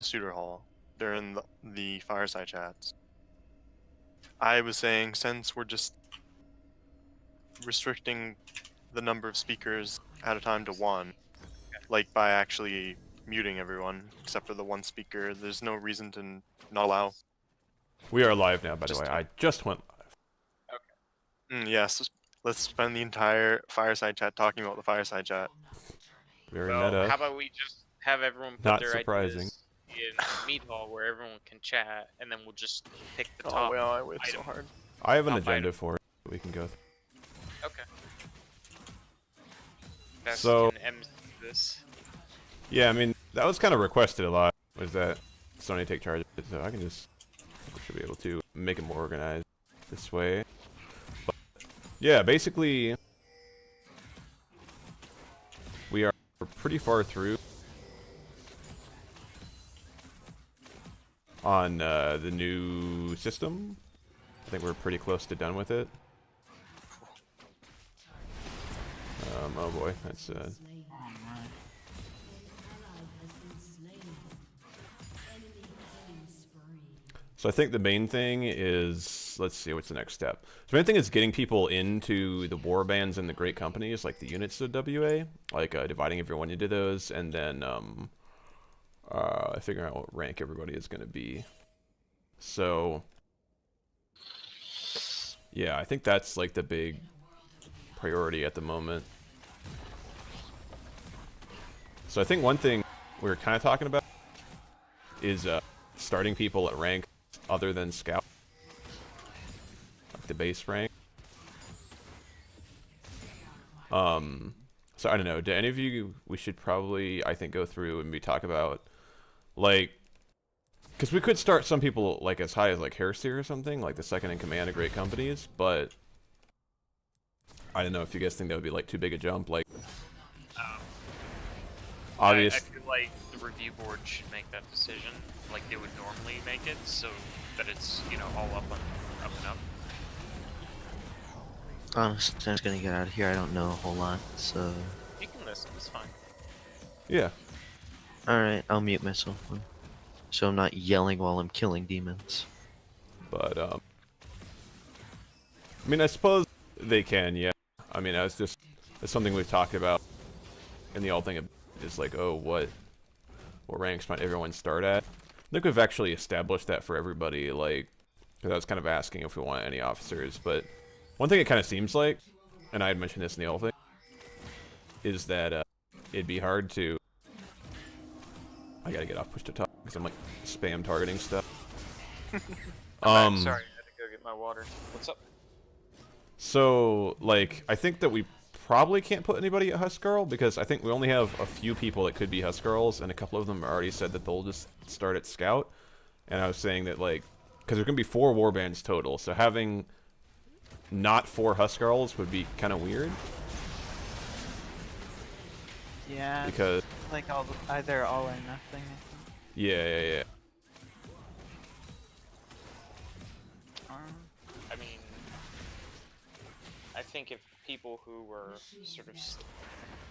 Suitor Hall during the Fireside chats. I was saying, since we're just restricting the number of speakers at a time to one, like by actually muting everyone except for the one speaker, there's no reason to not allow. We are live now, by the way. I just went live. Okay. Yes, let's spend the entire Fireside chat talking about the Fireside chat. Very well, meta. how about we just have everyone put Not their surprising. ideas in Meet Hall where everyone can chat, and then we'll just pick the Oh top well, I wait item. so hard. I have an Top agenda item. for it. We can go through. Okay. Best So- can MC this. Yeah, I mean, that was kind of requested a lot, was that Sony take charge of it, so I should be able to make it more organized this way. But, yeah, basically, we are pretty far through on the new system. I think we're pretty close to done with it. Oh boy, that's So I think the main thing is, let's see, what's the next step? So the main thing is getting people into the war bands and the great companies, like the units of WA, like dividing everyone into those, and then figuring out what rank everybody is going to be. So, yeah, I think that's like the big priority at the moment. So I think one thing we were kind of talking about is starting people at rank other than Scout, like the base rank. So I don't know. Do any of you? We should probably, I think, go through and we talk about, like, because we could start some people like as high as like Hairseer or something, like the second in command of great companies. But I don't know if you guys think that would be like too big a jump. Like, I feel like the review board should make that decision, like they would normally make it, so that it's, you know, all up and up. Honestly, I'm just gonna get out of here. I don't know a whole lot, so. You can listen, it's fine. Yeah. Alright, I'll mute myself then. So I'm not yelling while I'm killing demons. But, I mean, I suppose they can, yeah. I mean, it's something we've talked about in the old thing, is like, oh, what ranks might everyone start at? I think we've actually established that for everybody, like, because I was kind of asking if we want any officers, but one thing it kind of seems like, and I had mentioned this in the old thing, is that it'd be hard to... I gotta get off push to talk, because I'm like spam targeting stuff. I'm sorry, I had to go get my water. What's up? So, like, I think that we probably can't put anybody at Huskarl, because I think we only have a few people that could be Huskarls, and a couple of them already said that they'll just start at Scout. And I was saying that, like, because there's going to be 4 warbands total, so having not 4 Huskarls would be kind of weird. Yeah, Because... like either all or nothing, I think. Yeah. I mean, I think if people who were sort of,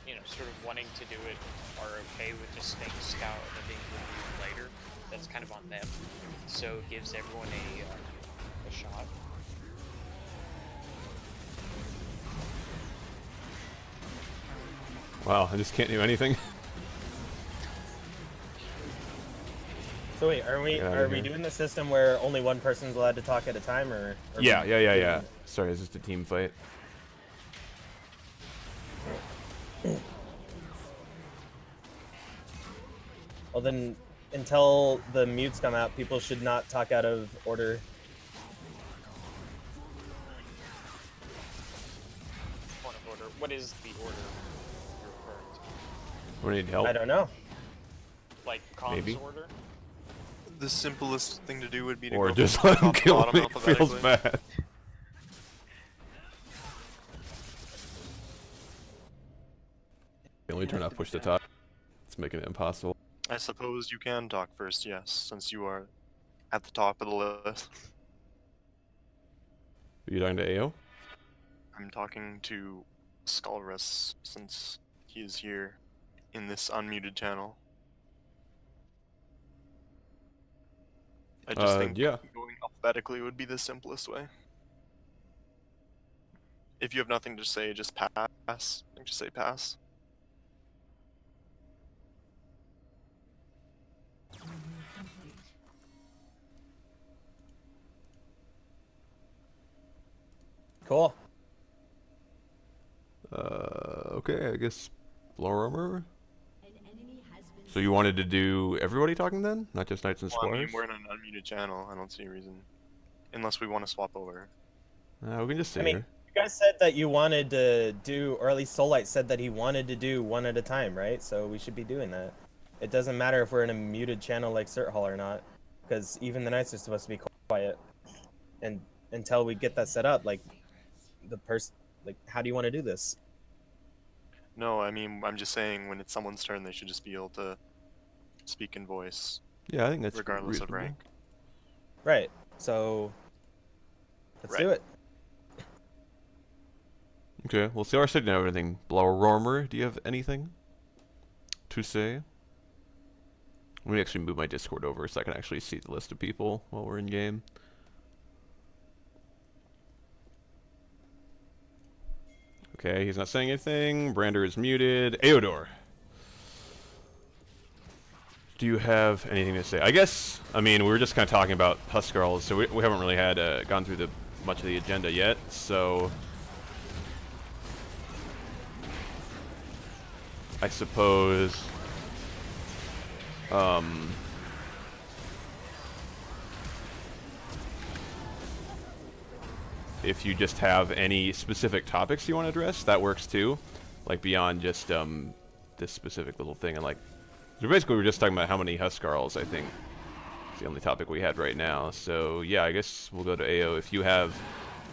you know, sort of wanting to do it are okay with just staying Scout and then being reviewed later, that's kind of on them. So it gives everyone a shot. Wow, I just can't do anything. So wait, are we doing the system where only one person's allowed to talk at a time, or Yeah. Sorry, it's just a team fight. Well then, until the mutes come out, people should not talk out of order. Point of order. What is the order you're referring to? We need help. I don't know. Like comms Maybe. order? The simplest thing to do would be to Or go just from let him top to kill bottom me, it feels alphabetically. bad. Can we turn off push to talk? It's making it impossible. I suppose you can talk first, yes, since you are at the top of the list. Are you talking to AO? I'm talking to Skullrus, since he is here in this unmuted channel. I just think yeah. going alphabetically would be the simplest way. If you have nothing to say, just pass. Just say pass. Cool. Okay, I guess floor armor. So you wanted to do everybody talking then, not just knights and Well, I mean, squires? we're in an unmuted channel. I don't see a reason, unless we want to swap over. We can just I sit mean, here. you guys said that you wanted to do, or at least Soullight said that he wanted to do one at a time, right? So we should be doing that. It doesn't matter if we're in a muted channel like Cert Hall or not, because even the knights are supposed to be quiet. And until we get that set up, like how do you want to do this? No, I mean, I'm just saying when it's someone's turn, they should just be able to speak in voice, Yeah, I think that's regardless of reasonable. rank. Right. So let's Right. do it. Okay, well, CR said didn't have anything. Blauwarmer, do you have anything to say? Let me actually move my Discord over so I can actually see the list of people while we're in game. Okay, he's not saying anything. Brander is muted. Aodor, do you have anything to say? I guess, I mean, we were just kind of talking about Huskarls, so we haven't really had gone through much of the agenda yet, so I suppose if you just have any specific topics you want to address, that works too, like beyond just this specific little thing. And like, so basically we're just talking about how many Huskarls, I think, is the only topic we had right now. So yeah, I guess we'll go to AO if you have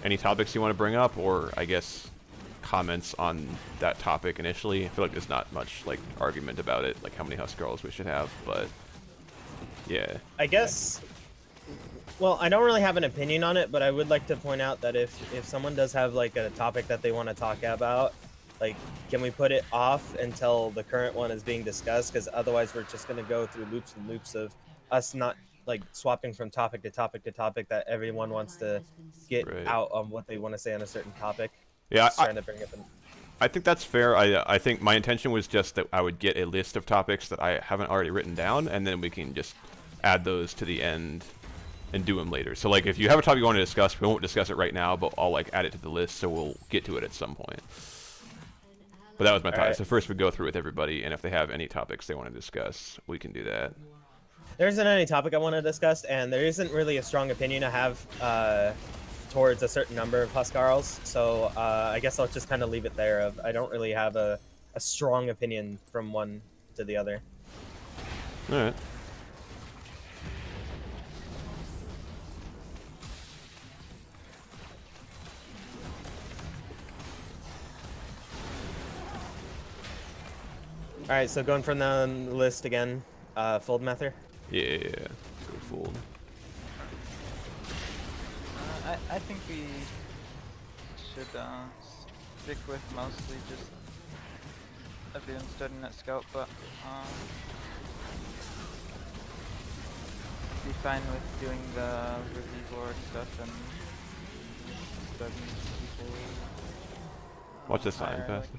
any topics you want to bring up, or I guess comments on that topic initially. I feel like there's not much like argument about it, like how many Huskarls we should have, but yeah. I guess. Well, I don't really have an opinion on it, but I would like to point out that if someone does have like a topic that they want to talk about, like, can we put it off until the current one is being discussed? Because otherwise, we're just going to go through loops and loops of us not like swapping from topic to topic to topic that everyone wants to get Right. out on what they want to say on a certain topic. Yeah, Just trying to bring up. I think that's fair. I think my intention was just that I would get a list of topics that I haven't already written down, and then we can just add those to the end and do them later. So like if you have a topic you want to discuss, we won't discuss it right now, but I'll like add it to the list so we'll get to it at some point. But that was my thought. Alright. So first we go through with everybody, and if they have any topics they want to discuss, we can do that. There isn't any topic I want to discuss, and there isn't really a strong opinion I have towards a certain number of Huskarls. So I guess I'll just kind of leave it there. I don't really have a strong opinion from one to the other. All right. All right, so going from the list again, Fold Mether. Yeah. Go fold. I think we should stick with mostly just everyone studying at Scout, but be fine with doing the review board stuff and studying people. Watch the sign higher, passage.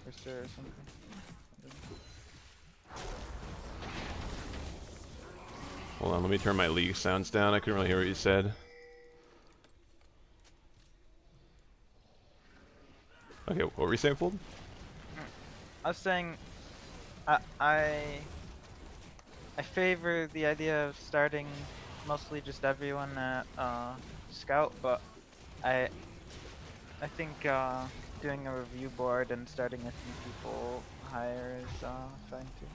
Like, or something. Hold on, let me turn my League sounds down. I couldn't really hear what you said. Okay, what were you saying, Fold? I was saying, I favor the idea of starting mostly just everyone at Scout, but I think doing a review board and starting a few people higher is fine too.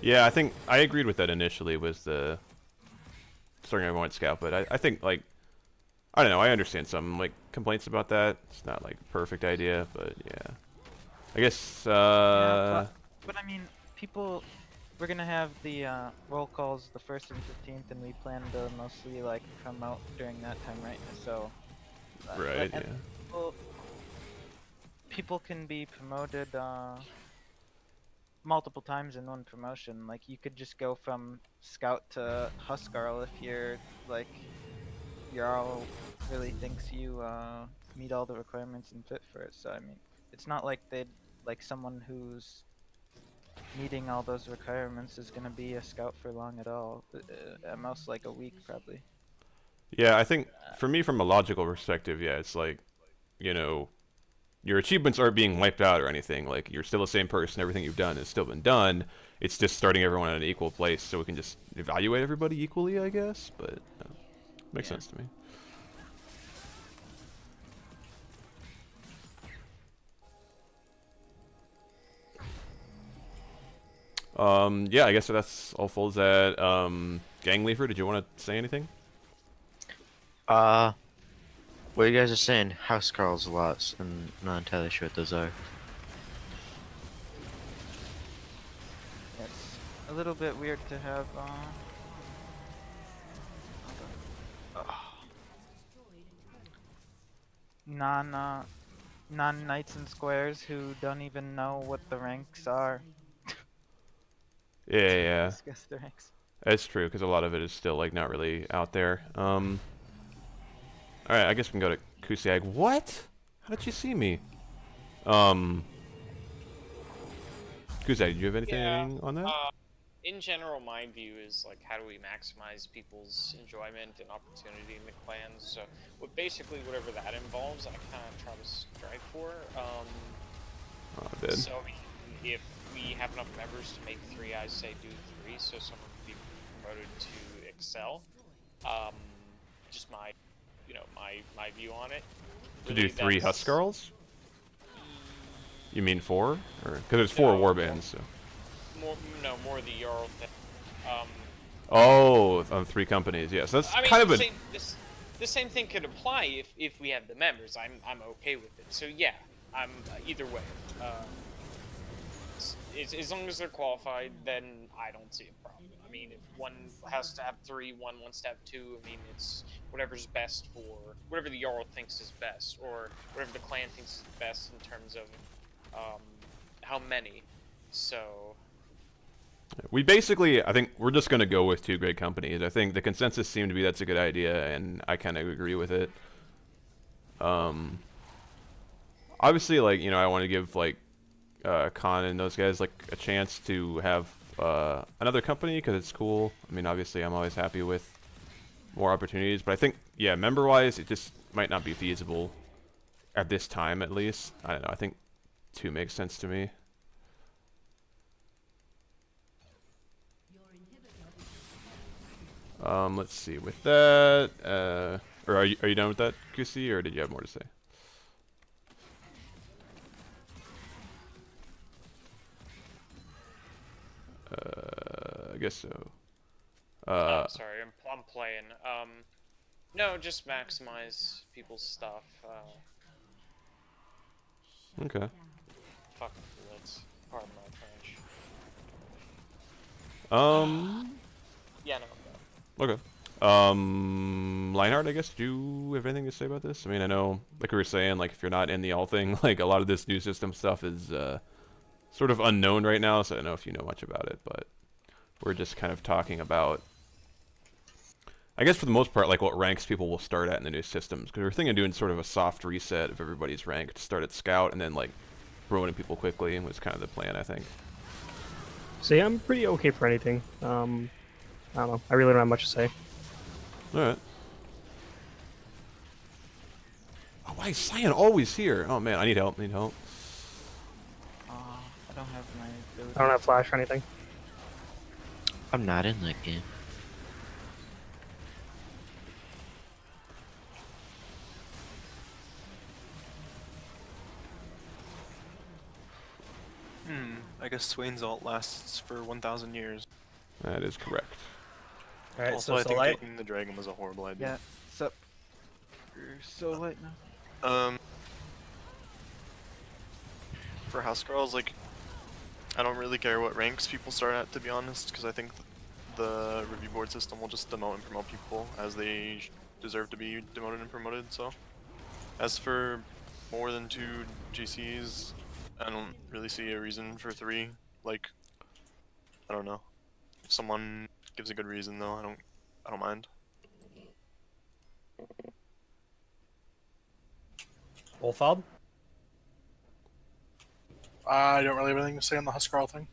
Yeah, I think I agreed with that initially, was the starting everyone at Scout, but I think, like, I don't know, I understand some, like, complaints about that. It's not, like, a perfect idea, but yeah. I guess, Yeah, but I mean, people, we're gonna have the roll calls the 1st and 15th, and we plan to mostly, like, come out during that time, right? So, right, yeah. People can be promoted multiple times in one promotion. Like you could just go from scout to Huskarl if you're like Jarl really thinks you meet all the requirements and fit for it. So I mean, it's not like they'd like someone who's meeting all those requirements is gonna be a scout for long at all. At most like a week probably. Yeah, I think for me, from a logical perspective, yeah, it's like, you know, your achievements aren't being wiped out or anything. Like you're still the same person. Everything you've done has still been done. It's just starting everyone at an equal place, so we can just evaluate everybody equally, I guess. But makes sense to me. Yeah, I guess that's all Folds at. Gangleafer, did you want to say anything? What you guys are saying, house calls a lot, and not entirely sure what those are. It's a little bit weird to have non knights and squares who don't even know what the ranks are. Yeah, yeah, Discuss the ranks. that's true because a lot of it is still like not really out there. All right, I guess we can go to Kusiag. What? How did you see me? Kusiag, do you have anything on that? In general, my view is like, how do we maximize people's enjoyment and opportunity in the clans? So, basically, whatever that involves, I kind of try to strive for. Dead. So, if we have enough members to make 3, I say do 3, so someone can be promoted to excel. Just my, my view on it. To Really, do 3 that's- Huskarls? You mean 4? Or because there's 4 No. warbands, so. More the Jarl thing. Oh, on 3 companies, yes. That's I mean, kind of the a. same, the same thing could apply if we have the members. I'm okay with it. So yeah, I'm either way. As long as they're qualified, then I don't see a problem. I mean, if one has to have 3, one wants to have 2. I mean, it's whatever's best for whatever the Jarl thinks is best, or whatever the clan thinks is best in terms of how many. So. We basically, I think we're just going to go with 2 great companies. I think the consensus seemed to be that's a good idea, and I kind of agree with it. Obviously, like, you know, I want to give, like, Khan and those guys, like, a chance to have another company, because it's cool. I mean, obviously, I'm always happy with more opportunities, but I think, yeah, member-wise, it just might not be feasible at this time, at least. I don't know, I think 2 makes sense to me. Let's see. With that, or are you done with that, Kusi, or did you have more to say? I guess so. Sorry, I'm playing. No, just maximize people's stuff. Okay. Fucking bullets. Pardon my French. Yeah, no. Okay. Lionheart, I guess, do you have anything to say about this? I mean, I know, like we were saying, like, if you're not in the all thing, like, a lot of this new system stuff is, sort of unknown right now, so I don't know if you know much about it, but we're just kind of talking about, I guess for the most part, like, what ranks people will start at in the new systems, because we're thinking of doing sort of a soft reset of everybody's rank to start at Scout, and then, like, promoting people quickly, was kind of the plan, I think. See, I'm pretty okay for anything. I don't know. I really don't have much to say. Alright. Oh, why is Cyan always here? Oh man, I need help, I don't have my ability. I don't have flash or anything. I'm not in that game. I guess Swain's ult lasts for 1,000 years. That is correct. All right, Also, so I think Soulite. taking the dragon was a horrible idea. Yeah, sup. You're so late now. For house girls, like, I don't really care what ranks people start at, to be honest, because I think the review board system will just demote and promote people as they deserve to be demoted and promoted. So, as for more than 2 GCs, I don't really see a reason for 3. Like, I don't know. If someone gives a good reason, though, I don't mind. Wolfald? I don't really have anything to say on the Huskarl thing.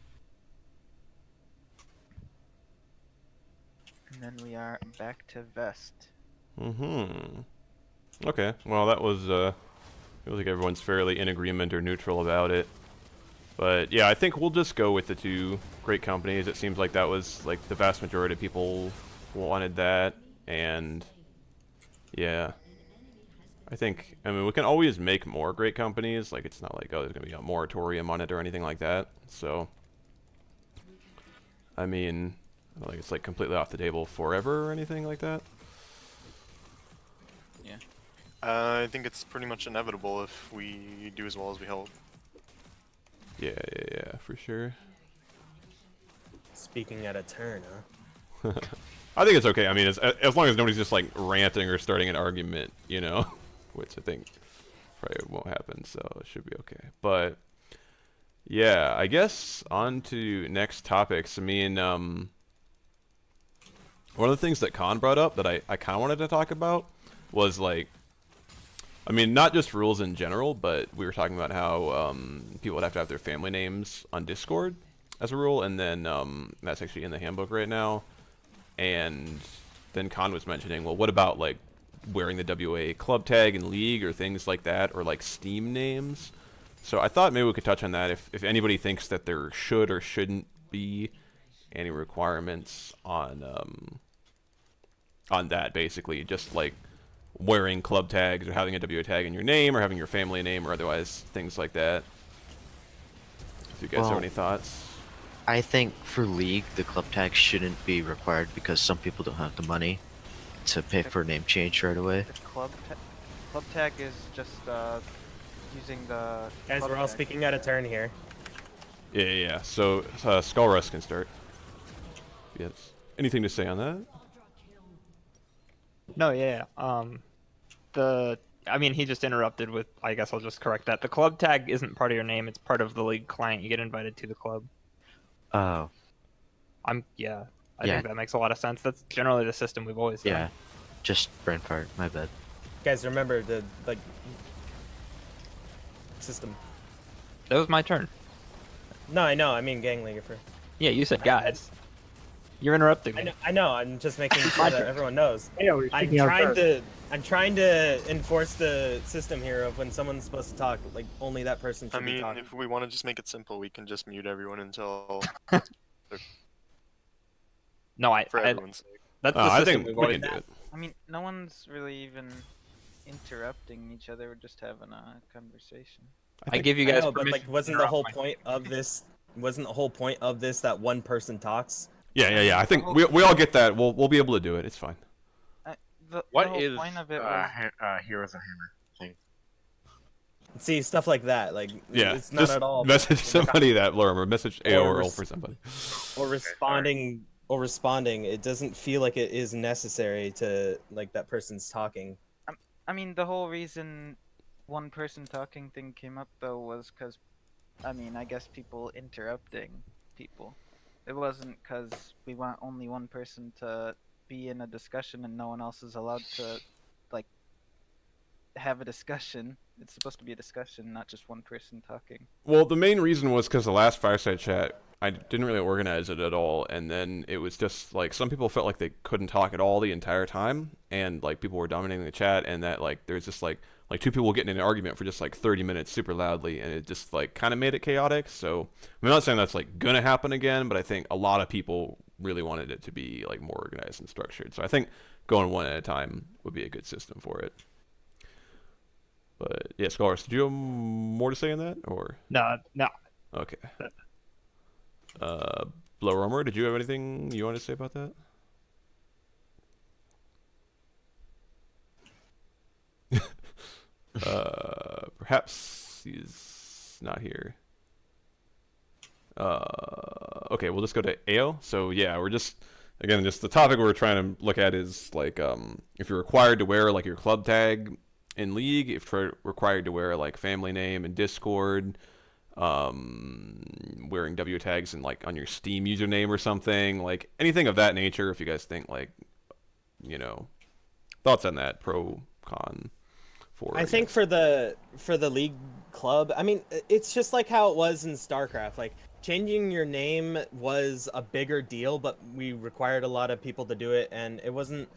And then we are back to Vest. Mm-hmm. Okay, well that was, I feel like everyone's fairly in agreement or neutral about it. But yeah, I think we'll just go with the two great companies. It seems like that was, like, the vast majority of people wanted that, and yeah. I mean, we can always make more great companies. Like, it's not like, oh, there's gonna be a moratorium on it or anything like that. So, I mean, I don't think it's like completely off the table forever or anything like that. I think it's pretty much inevitable if we do as well as we hope. Yeah, for sure. Speaking at a turn, huh? I think it's okay. I mean, as long as nobody's just like ranting or starting an argument, you know, which I think probably won't happen, so it should be okay. But yeah, I guess on to next topics. I mean, one of the things that Khan brought up that I kind of wanted to talk about was like, I mean, not just rules in general, but we were talking about how people would have to have their family names on Discord as a rule, and then that's actually in the handbook right now. And then Khan was mentioning, well, what about like wearing the WA club tag in League or things like that, or like Steam names? So I thought maybe we could touch on that if anybody thinks that there should or shouldn't be any requirements on that, basically, just like wearing club tags or having a WA tag in your name or having your family name or otherwise things like that. If you guys have any thoughts. I think for League, the club tag shouldn't be required because some people don't have the money to pay for a name change right away. The club tag is just using the. Guys, club we're all tag. speaking at a turn here. Yeah. So Skull Rust can start. Yes. Anything to say on that? No, yeah. I mean, he just interrupted with, I guess I'll just correct that. The club tag isn't part of your name, it's part of the League client. You get invited to the club. Oh. I think that makes a lot of sense. That's generally the system we've always done. Yeah. Just brain fart, my bad. Guys, remember the system. That was my turn. No, I know. I mean, gang league for. Yeah, you said guys. You're interrupting me. I know. I'm just making sure that everyone knows. Yeah, we're speaking out first. I'm trying to enforce the system here of when someone's supposed to talk, like only that person should I be mean, talking. if we want to just make it simple, we can just mute everyone until No, for everyone's sake. that's the I system think we've we always can do done. it. I mean, no one's really even interrupting each other. We're just having a conversation. I give you guys I know, but permission. like, wasn't the whole point of this? Wasn't the whole point of this that one person talks? Yeah. I think we all get that. We'll be able to do it. It's fine. The What whole is point of it was Heroes of Hammer thing? See, stuff like that. Like, Yeah. it's not Just at all. message somebody that Lorem or message AORL for somebody. Or responding. It doesn't feel like it is necessary to like that person's talking. I mean, the whole reason one person talking thing came up though was because, I mean, I guess people interrupting people. It wasn't because we want only one person to be in a discussion and no one else is allowed to, like, have a discussion. It's supposed to be a discussion, not just one person talking. Well, the main reason was because the last Fireside chat, I didn't really organize it at all, and then it was just, like, some people felt like they couldn't talk at all the entire time, and, like, people were dominating the chat, and that, like, there's just, like two people getting in an argument for just, like, 30 minutes super loudly, and it just, like, kind of made it chaotic, so I'm not saying that's, like, gonna happen again, but I think a lot of people really wanted it to be, like, more organized and structured, so I think going one at a time would be a good system for it. But, yeah, Scholars, did you have more to say on that, or? No. Okay. Blow Romer, did you have anything you want to say about that? Perhaps he's not here. Okay, we'll just go to AO. So yeah, we're just the topic we're trying to look at is like if you're required to wear like your club tag in League, if you're required to wear like family name in Discord, wearing W tags and like on your Steam username or something, like anything of that nature. If you guys think like, you know, thoughts on that, pro, con, for. I think for the league club, I mean, it's just like how it was in StarCraft. Like changing your name was a bigger deal, but we required a lot of people to do it, and it wasn't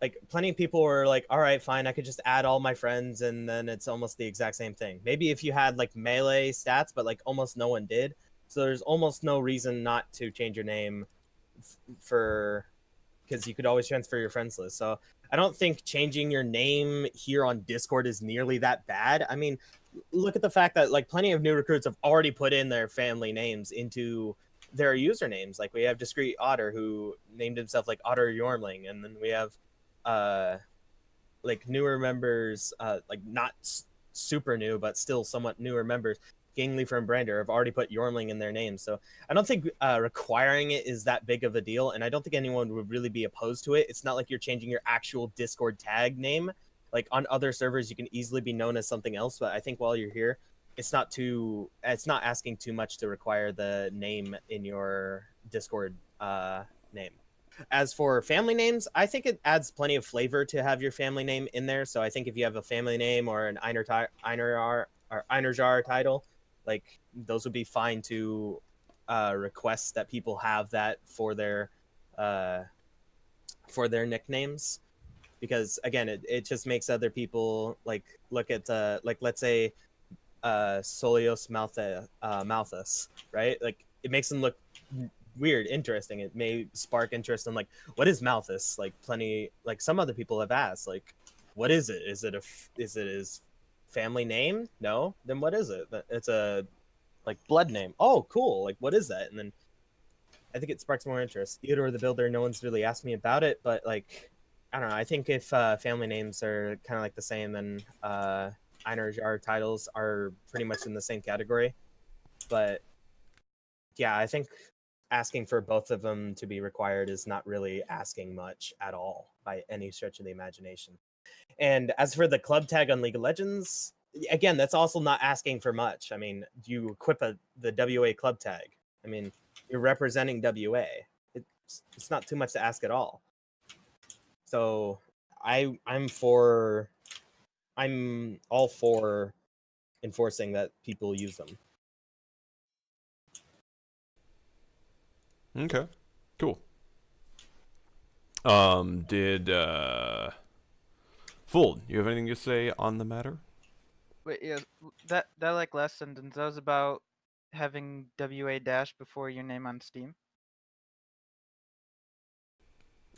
like plenty of people were like, all right, fine, I could just add all my friends, and then it's almost the exact same thing. Maybe if you had like melee stats, but like almost no one did. So there's almost no reason not to change your name for because you could always transfer your friends list. So I don't think changing your name here on Discord is nearly that bad. I mean, look at the fact that like plenty of new recruits have already put in their family names into their usernames. Like we have Discreet Otter who named himself like Otter Yormling, and then we have like newer members, like not super new but still somewhat newer members. Gangleafer and Brander have already put Yormling in their names, so I don't think requiring it is that big of a deal, and I don't think anyone would really be opposed to it. It's not like you're changing your actual Discord tag name. Like on other servers, you can easily be known as something else, but I think while you're here, it's not asking too much to require the name in your Discord name. As for family names, I think it adds plenty of flavor to have your family name in there. So I think if you have a family name or an Einarjar title, like those would be fine to request that people have that for their nicknames, because again, it just makes other people like look at like let's say Solios Malthus, right? Like it makes them look weird, interesting. It may spark interest in like what is Malthus? Like plenty, like some other people have asked, like what is it? Is it his family name? No, then what is it? It's a like blood name. Oh, cool. Like what is that? And then I think it sparks more interest. Theodore the Builder, no one's really asked me about it, but like I don't know. I think if family names are kind of like the same, then Einar titles are pretty much in the same category. But yeah, I think asking for both of them to be required is not really asking much at all by any stretch of the imagination. And as for the club tag on League of Legends, again, that's also not asking for much. I mean, you equip the WA club tag. I mean, you're representing WA. It's not too much to ask at all. So I'm all for enforcing that people use them. Okay, cool. Did Fold, you have anything to say on the matter? Wait, yeah, that like last sentence, that was about having WA dash before your name on Steam.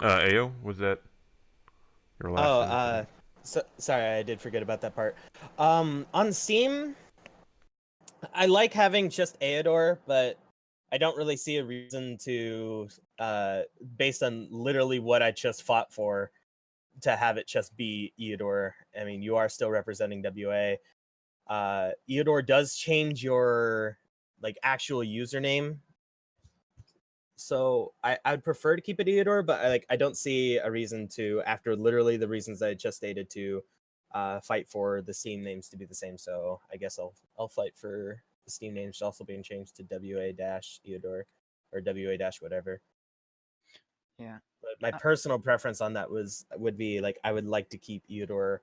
Ayo, was that your last sentence? Sorry, I did forget about that part. On Steam, I like having just Aeodor, but I don't really see a reason to, based on literally what I just fought for, to have it just be Eodor. I mean, you are still representing WA. Eodor does change your like actual username, so I'd prefer to keep it Eodor, but I don't see a reason to, after literally the reasons I just stated, to fight for the Steam names to be the same. So I guess I'll fight for the Steam names also being changed to WA-Eodor or WA- whatever. Yeah. But my personal preference on that would be like I would like to keep Eodor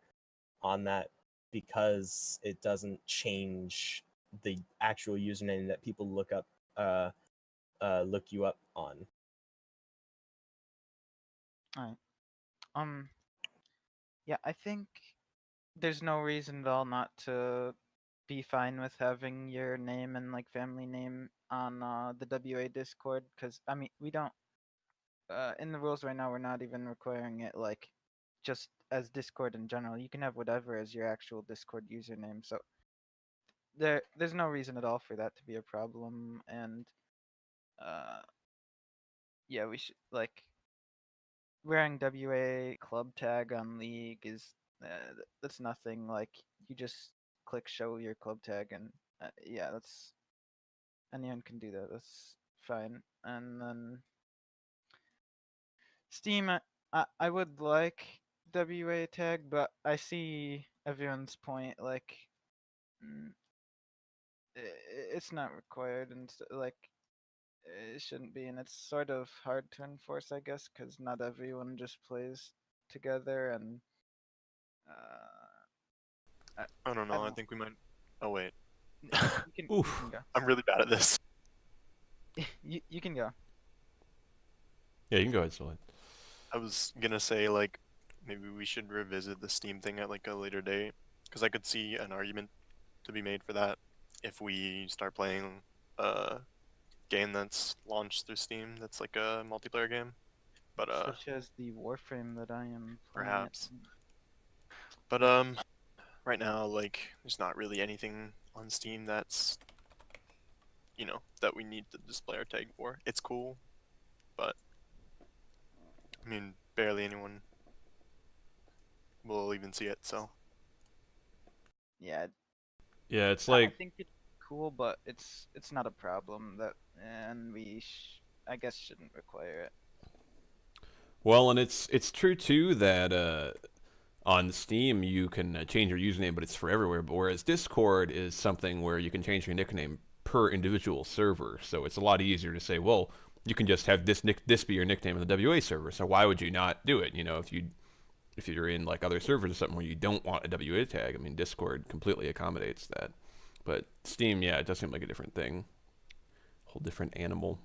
on that because it doesn't change the actual username that people look you up on. Alright. Yeah, I think there's no reason at all not to be fine with having your name and like family name on the WA Discord, because I mean we don't in the rules right now we're not even requiring it like just as Discord in general. You can have whatever as your actual Discord username, so there's no reason at all for that to be a problem. And yeah, we should like wearing WA club tag on League is that's nothing. Like you just click show your club tag, and yeah, that's anyone can do that. That's fine. And then Steam, I would like WA tag, but I see everyone's point. Like, it's not required, and like it shouldn't be, and it's sort of hard to enforce, I guess, because not everyone just plays together, and I don't I know. I don't. think we might. Oh wait, You Oof. can go. I'm really bad at this. You can go. Yeah, you can go ahead, Sully. I was gonna say like maybe we should revisit the Steam thing at like a later date because I could see an argument to be made for that if we start playing a game that's launched through Steam that's like a multiplayer game. But Such as the Warframe that I am playing. perhaps. But right now like there's not really anything on Steam that's that we need to display our tag for. It's cool, but I mean barely anyone will even see it, so Yeah, Yeah, it's I like think it's cool, but it's not a problem that, and I guess shouldn't require it. well, and it's true too that on Steam you can change your username, but it's for everywhere. But whereas Discord is something where you can change your nickname per individual server, so it's a lot easier to say, well, you can just have this be your nickname on the WA server. So why would you not do it? You know, if you're in like other servers or something where you don't want a WA tag, I mean, Discord completely accommodates that. But Steam, yeah, it does seem like a different thing, whole different animal.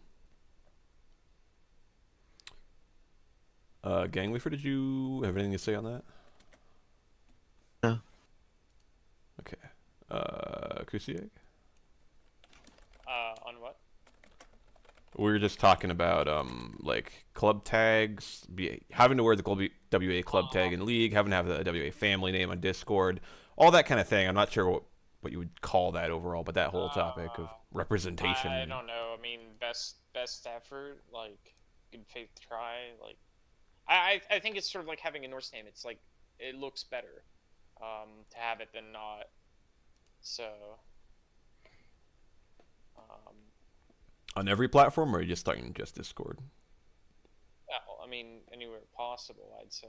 Gangleafer, did you have anything to say on that? No. Okay. Kusiak? On what? We were just talking about like club tags, having to wear the WA club tag in League, having to have the WA family name on Discord, all that kind of thing. I'm not sure what you would call that overall, but that whole topic of representation. I don't know. I mean, best effort, like good faith try, like I think it's sort of like having a Norse name. It's like it looks better to have it than not. So On every platform, or are you just talking just Discord? well, I mean, anywhere possible, I'd say.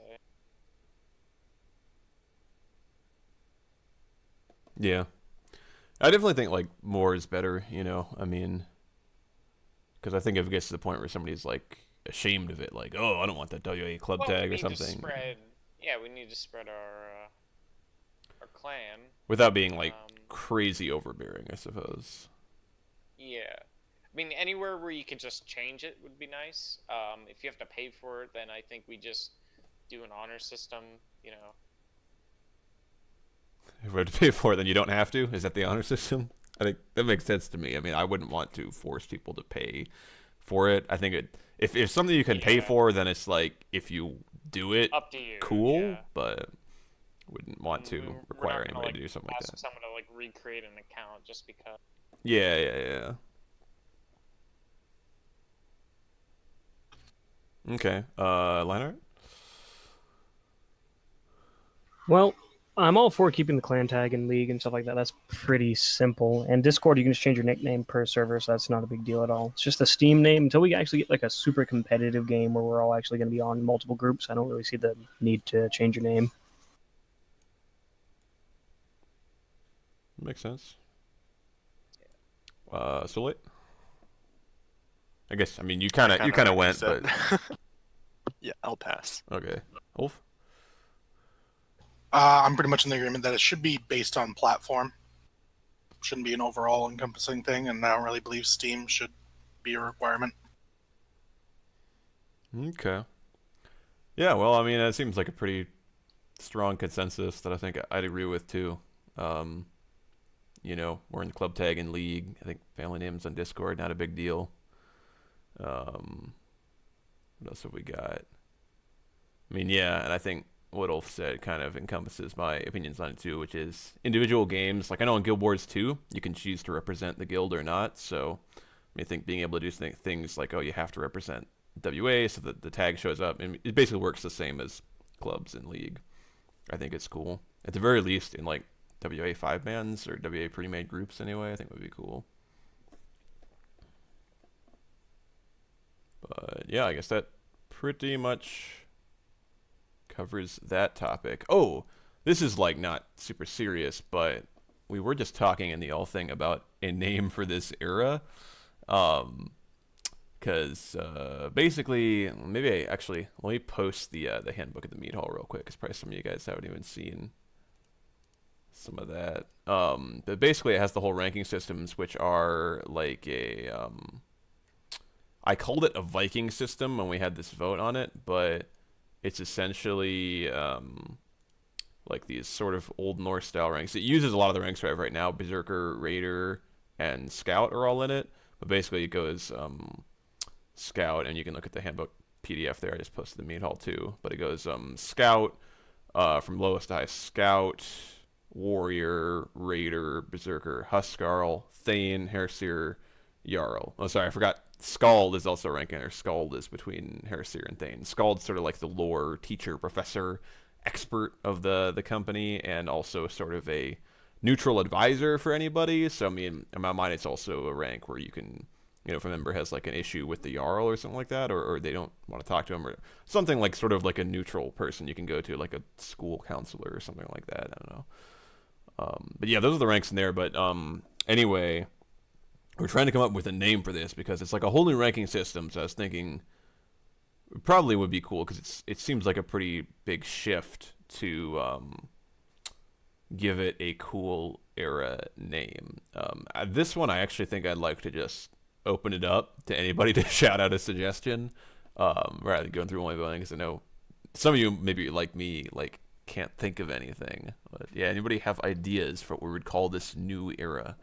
Yeah. I definitely think like more is better, you know. I mean, because I think if it gets to the point where somebody's like ashamed of it, like, oh, I don't want that WA club Well, tag we or need something, to spread. Yeah, we need to spread our clan. without being like crazy overbearing, I suppose. Yeah. I mean, anywhere where you could just change it would be nice. If you have to pay for it, then I think we just do an honor system, you know. If we have to pay for it, then you don't have to. Is that the honor system? I think that makes sense to me. I mean, I wouldn't want to force people to pay for it. I think if something you can pay for, then it's like if you do it, up to you, cool. yeah. But wouldn't want to require anybody like, to do something like that. Ask someone to like recreate an account just because. Yeah. Okay. Line art? Well, I'm all for keeping the clan tag in League and stuff like that. That's pretty simple. And Discord, you can just change your nickname per server, so that's not a big deal at all. It's just a Steam name. Until we actually get like a super competitive game where we're all actually going to be on multiple groups, I don't really see the need to change your name. Makes sense. So late? I guess, I mean, you kind of went, but... yeah, I'll pass. Okay. Wolf? I'm pretty much in the agreement that it should be based on platform. Shouldn't be an overall encompassing thing, and I don't really believe Steam should be a requirement. Okay. Yeah, well, I mean, it seems like a pretty strong consensus that I think I'd agree with, too. You know, we're in the club tag in League. I think family names on Discord, not a big deal. What else have we got? I mean, yeah, and I think what Ulf said kind of encompasses my opinions on it too, which is individual games. Like I know in Guild Wars 2, you can choose to represent the guild or not. So I think being able to do things like, oh, you have to represent WA so that the tag shows up. And it basically works the same as clubs in League. I think it's cool. At the very least, in like WA 5-mans or WA pre-made groups anyway, I think would be cool. But yeah, I guess that pretty much covers that topic. Oh, this is like not super serious, but we were just talking in the all thing about a name for this era. Because basically, maybe actually let me post the handbook at the meat hall real quick, because probably some of you guys haven't even seen some of that. But basically, it has the whole ranking systems, which are like a I called it a Viking system when we had this vote on it, but it's essentially like these sort of Old Norse style ranks. It uses a lot of the ranks we have right now. Berserker, Raider, and Scout are all in it. But basically, it goes Scout, and you can look at the handbook PDF there. I just posted the meat hall too. But it goes Scout from lowest to highest: Scout, Warrior, Raider, Berserker, Huskarl, Thane, Herseer, Jarl. Oh, sorry, I forgot. Skald is also ranking there. Skald is between Herseer and Thane. Skald's sort of like the lore teacher, professor, expert of the company, and also sort of a neutral advisor for anybody. So I mean, in my mind, it's also a rank where you can, if a member has like an issue with the Jarl or something like that, or they don't want to talk to him, or something like sort of like a neutral person you can go to, like a school counselor or something like that. I don't know. But yeah, those are the ranks in there. But anyway, we're trying to come up with a name for this because it's like a whole new ranking system. So I was thinking it probably would be cool because it seems like a pretty big shift to give it a cool era name. This one, I actually think I'd like to just open it up to anybody to shout out a suggestion rather than going through only voting, because I know some of you maybe like me can't think of anything. But yeah, anybody have ideas for what we would call this new era?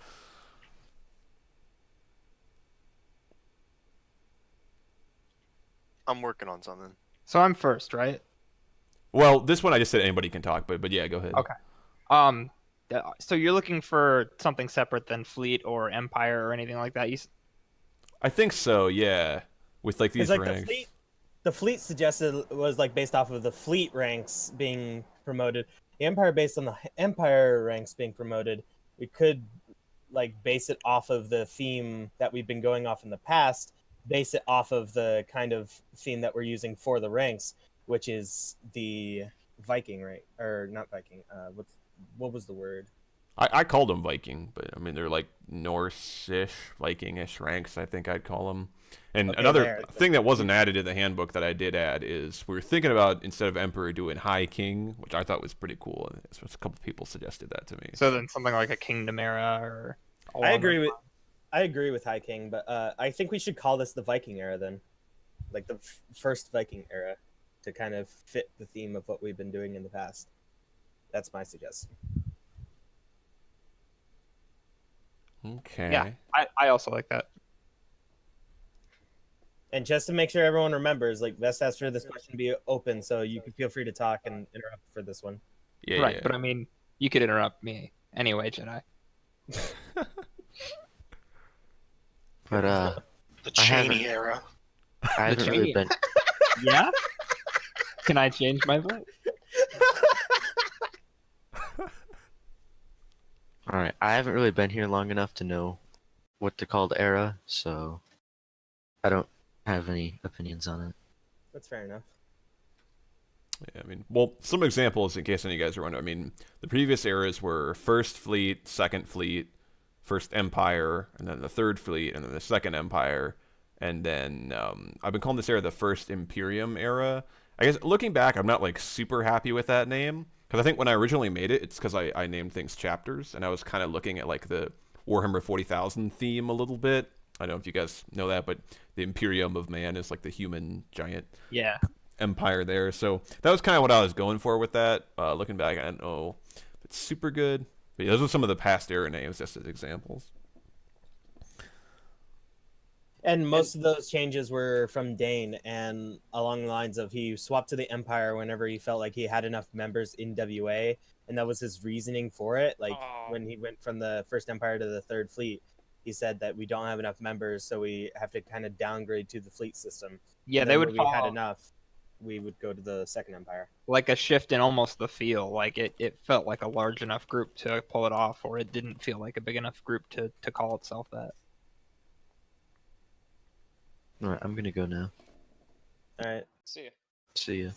I'm working on something. So I'm first, right? Well, this one I just said anybody can talk, but yeah, go ahead. Okay. So you're looking for something separate than fleet or empire or anything like that? I think so, yeah. With like these It's like ranks. the fleet suggested was like based off of the fleet ranks being promoted. The empire based on the empire ranks being promoted. We could like base it off of the theme that we've been going off in the past, base it off of the kind of theme that we're using for the ranks, which is the Viking rank, or not Viking. What was the word? I called them Viking, but I mean they're like Norse-ish, Viking-ish ranks, I think I'd call them. And Okay, another thing that wasn't added in the handbook that I did add is we were thinking about, instead of Emperor, doing High King, which I thought was pretty cool. And a couple people suggested that to me. So then something like a Kingdom era or... I agree with High King, but I think we should call this the Viking era then, like the first Viking era, to kind of fit the theme of what we've been doing in the past. That's my suggestion. Okay. Yeah, I also like that. And just to make sure everyone remembers, like, best ask for this question to be open, so you can feel free to talk and interrupt for this one. Yeah, right, yeah. but I mean, you could interrupt me anyway, Jedi. But The Cheney era. I haven't really been. Yeah? Can I change my vote? All right, I haven't really been here long enough to know what to call the era, so I don't have any opinions on it. That's fair enough. Yeah, I mean, well, some examples in case any of you guys are wondering. I mean, the previous eras were First Fleet, Second Fleet, First Empire, and then the Third Fleet, and then the Second Empire, and then I've been calling this era the First Imperium era. I guess looking back, I'm not like super happy with that name, because I think when I originally made it, it's because I named things chapters, and I was kind of looking at like the Warhammer 40,000 theme a little bit. I don't know if you guys know that, but the Imperium of Man is like the human giant empire there. So that was kind of what I was going for with that. Looking back, I don't know if it's super good. But yeah, those are some of the past era names, just as examples. And most of those changes were from Dane, and along the lines of he swapped to the Empire whenever he felt like he had enough members in WA, and that was his reasoning for it. Like when he went from the First Empire to the Third Fleet, he said that we don't have enough members, so we have to kind of downgrade to the fleet system. Yeah, And they then would when we had follow enough, we would go to the Second Empire. like a shift in almost the feel. Like it felt like a large enough group to pull it off, or it didn't feel like a big enough group to call itself that. All right, I'm gonna go now. All right. See ya. See ya.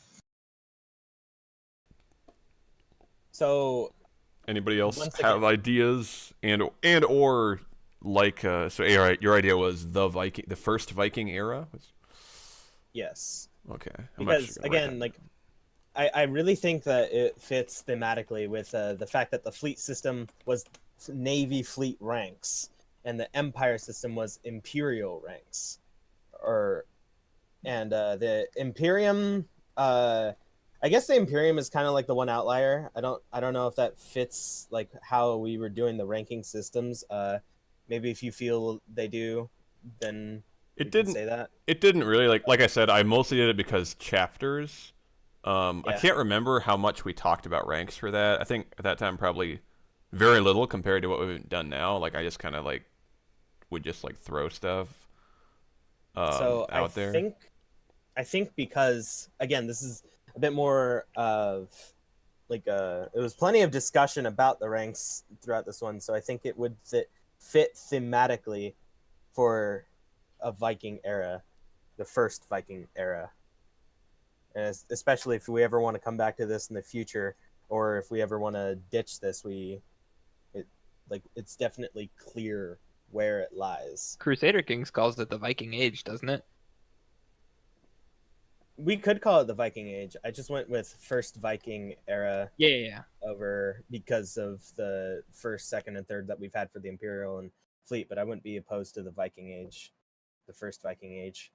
So Anybody else Once have again- ideas and or so your idea was the first Viking era. Yes. Okay. Because again, like, I really think that it fits thematically with the fact that the fleet system was Navy fleet ranks, and the Empire system was Imperial ranks, and the Imperium. I guess the Imperium is kind of like the one outlier. I don't know if that fits like how we were doing the ranking systems. Maybe if you feel they do, then it we can didn't say that. It didn't really like I said. I mostly did it because chapters. I can't remember how much we talked about ranks for that. I think at that time probably very little compared to what we've done now. Like I just kind of like would just like throw stuff out there. I think because again, this is a bit more of like it was plenty of discussion about the ranks throughout this one, so I think it would fit thematically for a Viking era, the first Viking era. And especially if we ever want to come back to this in the future, or if we ever want to ditch this, it's definitely clear where it lies. Crusader Kings calls it the Viking Age, doesn't it? We could call it the Viking Age. I just went with first Viking era. Yeah. Over because of the first, second, and third that we've had for the Imperial and fleet, but I wouldn't be opposed to the Viking Age, the first Viking Age.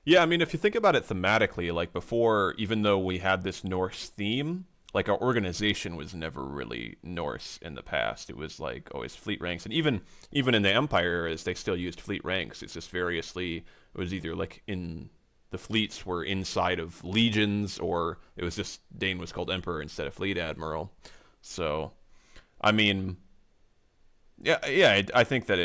Yeah, I mean, if you think about it thematically, like before, even though we had this Norse theme, like our organization was never really Norse in the past. It was like always fleet ranks, and even in the Empire, as they still used fleet ranks, it's just variously. It was either like in the fleets were inside of legions, or it was just Dane was called Emperor instead of Fleet Admiral. So, I mean, yeah, I think that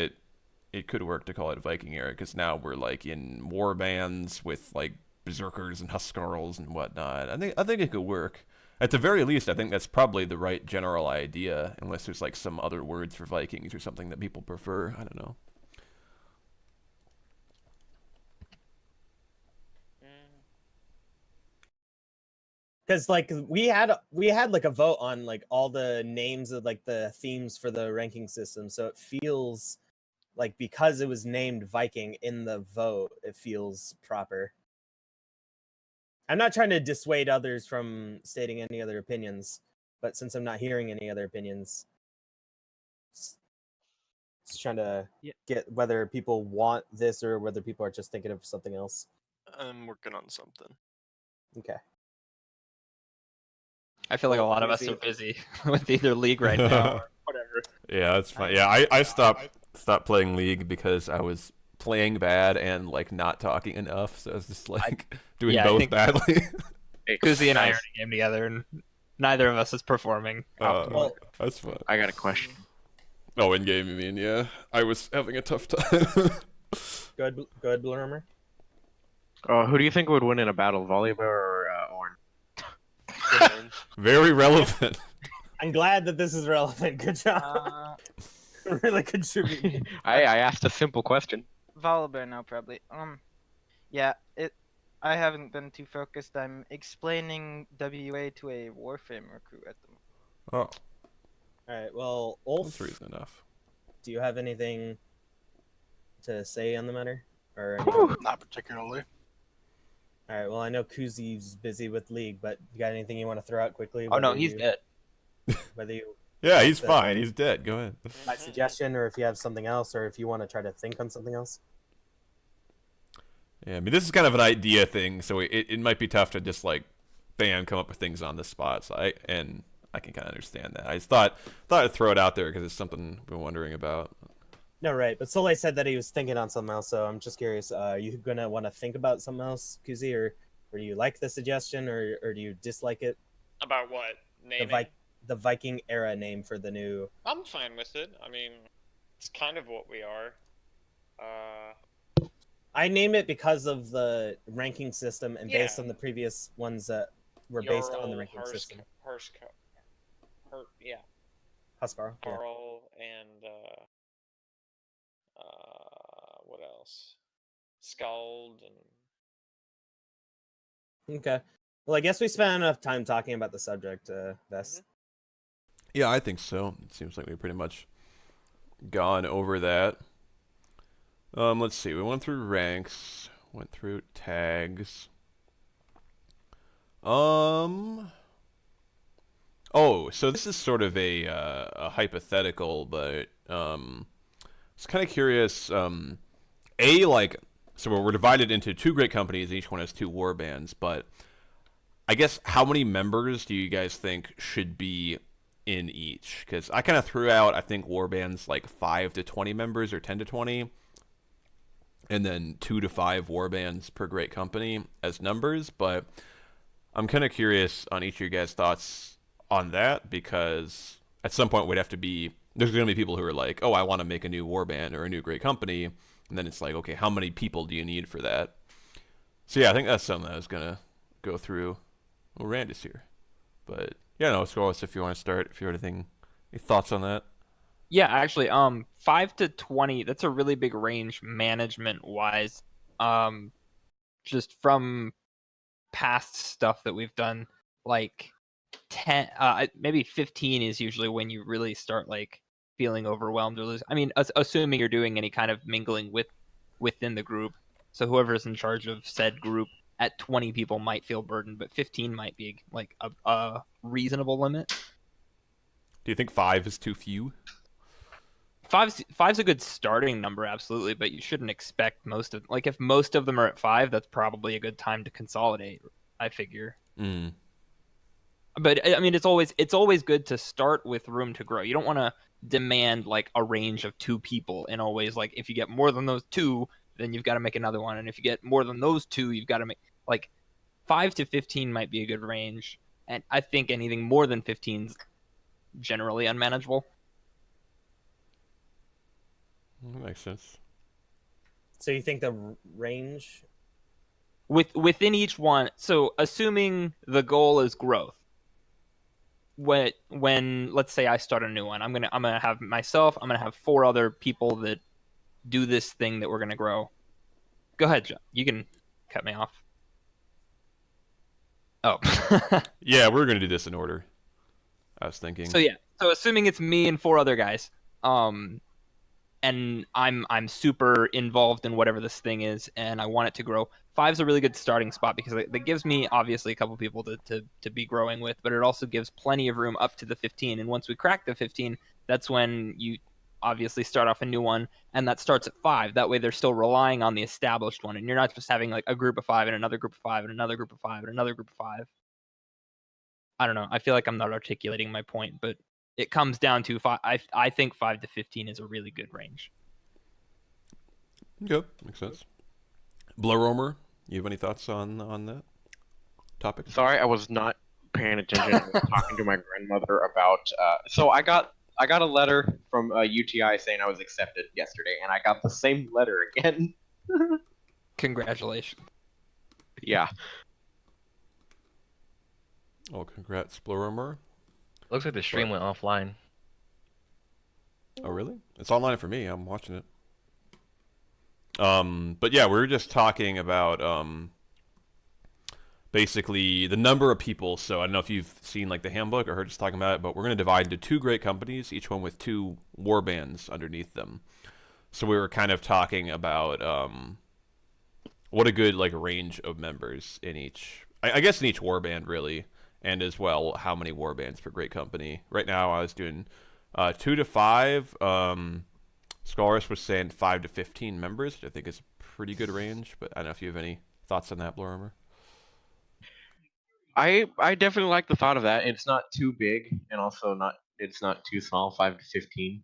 it could work to call it Viking era because now we're like in war bands with like berserkers and huskarls and whatnot. I think it could work. At the very least, I think that's probably the right general idea, unless there's like some other words for Vikings or something that people prefer. I don't know. Because like we had like a vote on like all the names of like the themes for the ranking system, so it feels like because it was named Viking in the vote, it feels proper. I'm not trying to dissuade others from stating any other opinions, but since I'm not hearing any other opinions, just trying to get whether people want this or whether people are just thinking of something else. I'm working on something. Okay. I feel like a lot of us are busy with either League right now or whatever. Yeah, that's fine. Yeah, I stopped playing League because I was playing bad and like not talking enough, so I was just like doing both badly. Kuzi and I are in a game together, and neither of us is performing optimally. That's fine. I got a question. Oh, in game, you mean? Yeah, I was having a tough time. Go ahead, Blurmer. Who do you think would win in a battle, Volibear or Ornn? Very relevant. I'm glad that this is relevant. Good job. Really contributing. I asked a simple question. Volibear now, probably. Yeah, I haven't been too focused. I'm explaining WA to a Warframe recruit at the moment. Oh. Alright, well, Ulf, That's reason enough. do you have anything to say on the matter? Or Not particularly. Alright, well, I know Kuzi's busy with League, but you got anything you want to throw out quickly? Oh no, he's dead. Whether you Yeah, he's fine. He's dead. Go ahead. my suggestion, or if you have something else, or if you want to try to think on something else. Yeah, I mean, this is kind of an idea thing, so it might be tough to just like, bam, come up with things on the spot. So I can kind of understand that. I just thought I'd throw it out there because it's something we've been wondering about. No, right. But Soleil said that he was thinking on something else, so I'm just curious. Are you gonna want to think about something else, Kuzi, or do you like the suggestion, or do you dislike it? About what? Naming? The Viking era name for the new. I'm fine with it. I mean, it's kind of what we are. I named it because of the ranking system and based on the previous ones that were based on the ranking system. Yeah. Huskar. Carl and what else? Scald and. Okay. Well, I guess we spent enough time talking about the subject, Vess. Yeah, I think so. It seems like we pretty much gone over that. Let's see. We went through ranks, went through tags. Oh, so this is sort of a hypothetical, but I was kind of curious. Like, so we're divided into two great companies. Each one has two war bands, but I guess how many members do you guys think should be in each? Because I kind of threw out, I think, war bands like 5 to 20 members or 10 to 20, and then 2 to 5 war bands per great company as numbers. But I'm kind of curious on each of your guys' thoughts on that, because at some point we'd have to be, there's going to be people who are like, oh, I want to make a new war band or a new great company, and then it's like, okay, how many people do you need for that? So yeah, I think that's something that I was going to go through. Well, Randy's here. But yeah, no, Scoreless, if you want to start, if you have anything, any thoughts on that? Yeah, actually, 5 to 20, that's a really big range management wise. Just from past stuff that we've done, like 10, maybe 15 is usually when you really start like feeling overwhelmed or lose. I mean, assuming you're doing any kind of mingling within the group. So whoever's in charge of said group at 20 people might feel burdened, but 15 might be like a reasonable limit. Do you think 5 is too few? Five's a good starting number, absolutely, but you shouldn't expect most of, like, if most of them are at 5, that's probably a good time to consolidate, I figure. Mm. But I mean, it's always good to start with room to grow. You don't want to demand like a range of 2 people, and always like if you get more than those 2, then you've got to make another one, and if you get more than those 2, you've got to make like 5 to 15 might be a good range, and I think anything more than 15 is generally unmanageable. That makes sense. So you think the range Within each one, so assuming the goal is growth, when let's say I start a new one, I'm gonna have myself, I'm gonna have 4 other people that do this thing that we're gonna grow. Go ahead, John. You can cut me off. Oh. Yeah, we're gonna do this in order, I was thinking. So yeah, so assuming it's me and 4 other guys, and I'm super involved in whatever this thing is, and I want it to grow. 5's a really good starting spot because that gives me obviously a couple people to be growing with, but it also gives plenty of room up to the 15. And once we crack the 15, that's when you obviously start off a new one, and that starts at 5. That way they're still relying on the established one, and you're not just having like a group of 5 and another group of 5 and another group of 5 and another group of 5. I don't know. I feel like I'm not articulating my point, but it comes down to 5. I think 5 to 15 is a really good range. Yep, makes sense. Blurromer, you have any thoughts on that topic? Sorry, I was not paying attention. I was talking to my grandmother about. So I got a letter from UTI saying I was accepted yesterday, and I got the same letter again. Congratulations. Yeah. Oh, congrats, Blurromer. Looks like the stream went offline. Oh, really? It's online for me. I'm watching it. But yeah, we were just talking about basically the number of people. So I don't know if you've seen like the handbook or heard us talking about it, but we're going to divide into 2 great companies, each one with 2 war bands underneath them. So we were kind of talking about what a good like range of members in each, I guess in each war band really, and as well how many war bands per great company. Right now I was doing 2 to 5. Scholars was saying 5 to 15 members, which I think is a pretty good range, but I don't know if you have any thoughts on that, Blurromer. I definitely like the thought of that. It's not too big, and also it's not too small. 5 to 15.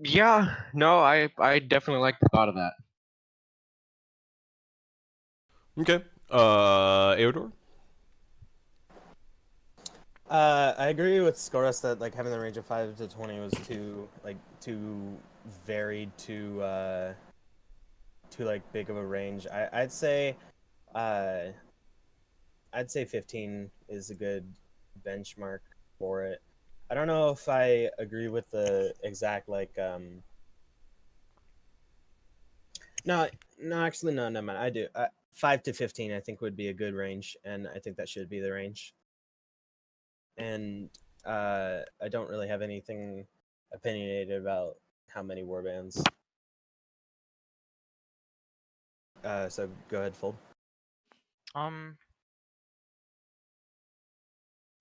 Yeah, no, I definitely like the thought of that. Okay. Eodor? I agree with Scoras that like having the range of 5 to 20 was too varied, too like big of a range. I'd say 15 is a good benchmark for it. I don't know if I agree with the exact like no, never mind. I do. 5 to 15 I think would be a good range, and I think that should be the range. And I don't really have anything opinionated about how many warbands. So go ahead, Fold.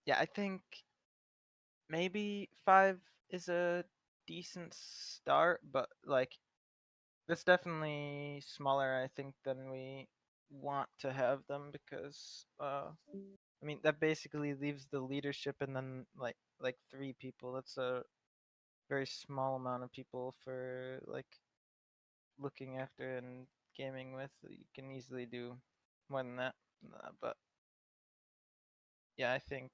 Yeah, I think maybe 5 is a decent start, but like it's definitely smaller, I think, than we want to have them because I mean that basically leaves the leadership and then like 3 people. That's a very small amount of people for like looking after and gaming with. You can easily do more than that. But yeah, I think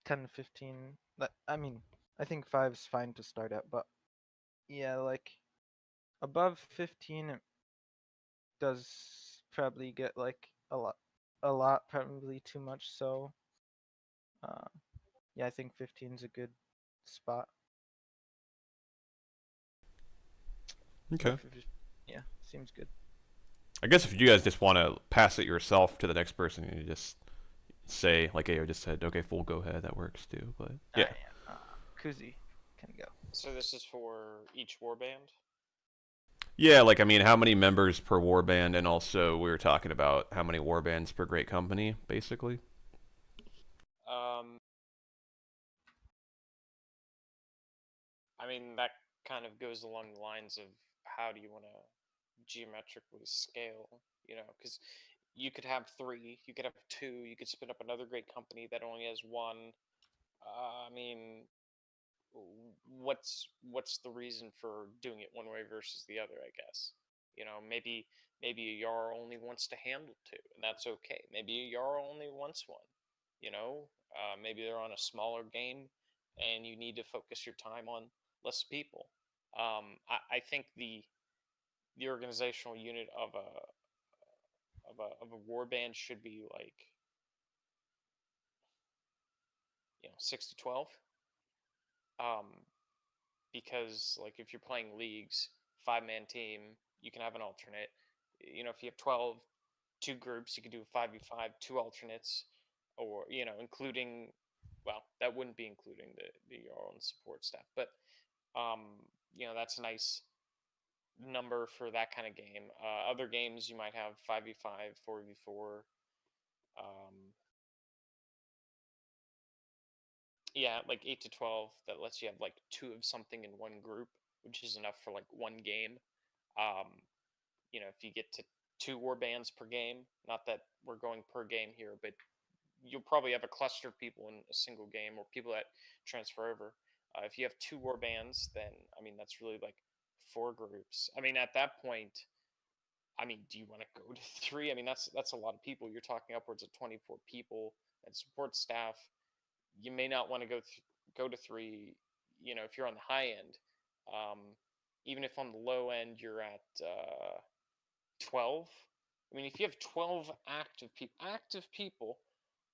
10 to 15. I mean, I think 5 is fine to start at, but yeah, like above 15 it does probably get like a lot, probably too much. So uh, yeah, I think 15 is a good spot. Okay. Yeah, seems good. I guess if you guys just want to pass it yourself to the next person, you just say, like AO just said, okay, full go ahead, that works too. But yeah. Kuzi can go. So this is for each warband? Yeah, like, I mean, how many members per warband, and also we were talking about how many warbands per great company, basically. I mean, that kind of goes along the lines of how do you want to geometrically scale, you know, because you could have 3, you could have 2, you could spin up another great company that only has 1. I mean, what's the reason for doing it one way versus the other? I guess, you know, maybe a Jarl only wants to handle 2, and that's okay. Maybe a Jarl only wants 1. You know, maybe they're on a smaller game, and you need to focus your time on less people. I think the organizational unit of a war band should be like, you know, 6 to 12. Because like if you're playing leagues, 5-man team, you can have an alternate. You know, if you have 12, 2 groups, you could do a 5v5, 2 alternates, or, you know, including, well, that wouldn't be including your own support staff, but you know, that's a nice number for that kind of game. Other games you might have 5v5, 4v4. Yeah, like 8 to 12. That lets you have like 2 of something in one group, which is enough for like one game. You know, if you get to 2 war bands per game, not that we're going per game here, but you'll probably have a cluster of people in a single game or people that transfer over. If you have 2 war bands, then I mean that's really like 4 groups. I mean, at that point, I mean, do you want to go to 3? I mean, that's a lot of people. You're talking upwards of 24 people and support staff. You may not want to go to 3. You know, if you're on the high end, um, even if on the low end you're at 12. I mean, if you have 12 active people,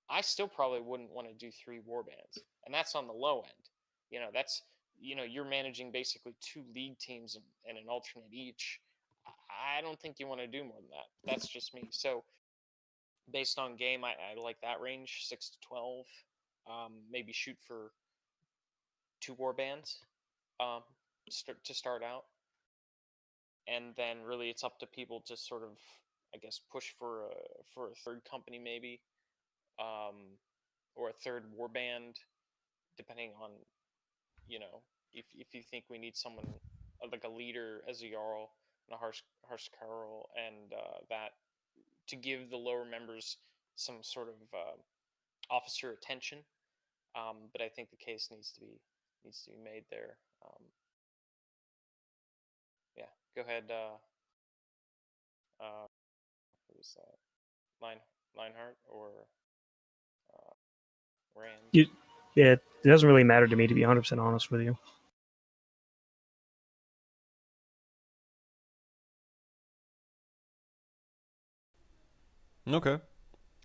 I still probably wouldn't want to do 3 war bands, and that's on the low end. You know, that's, you know, you're managing basically 2 league teams and an alternate each. I don't think you want to do more than that. That's just me. So based on game, I like that range, 6 to 12. Maybe shoot for 2 war bands to start out, and then really it's up to people to sort of, I guess, push for a third company maybe, or a third war band, depending on, you know, if you think we need someone like a leader as a Jarl and a harsh Carl, and that to give the lower members some sort of officer attention. But I think the case needs to be made there. Yeah, go ahead. Who was that? Lionheart or Rand? Yeah, it doesn't really matter to me, to be 100% honest with you. Okay.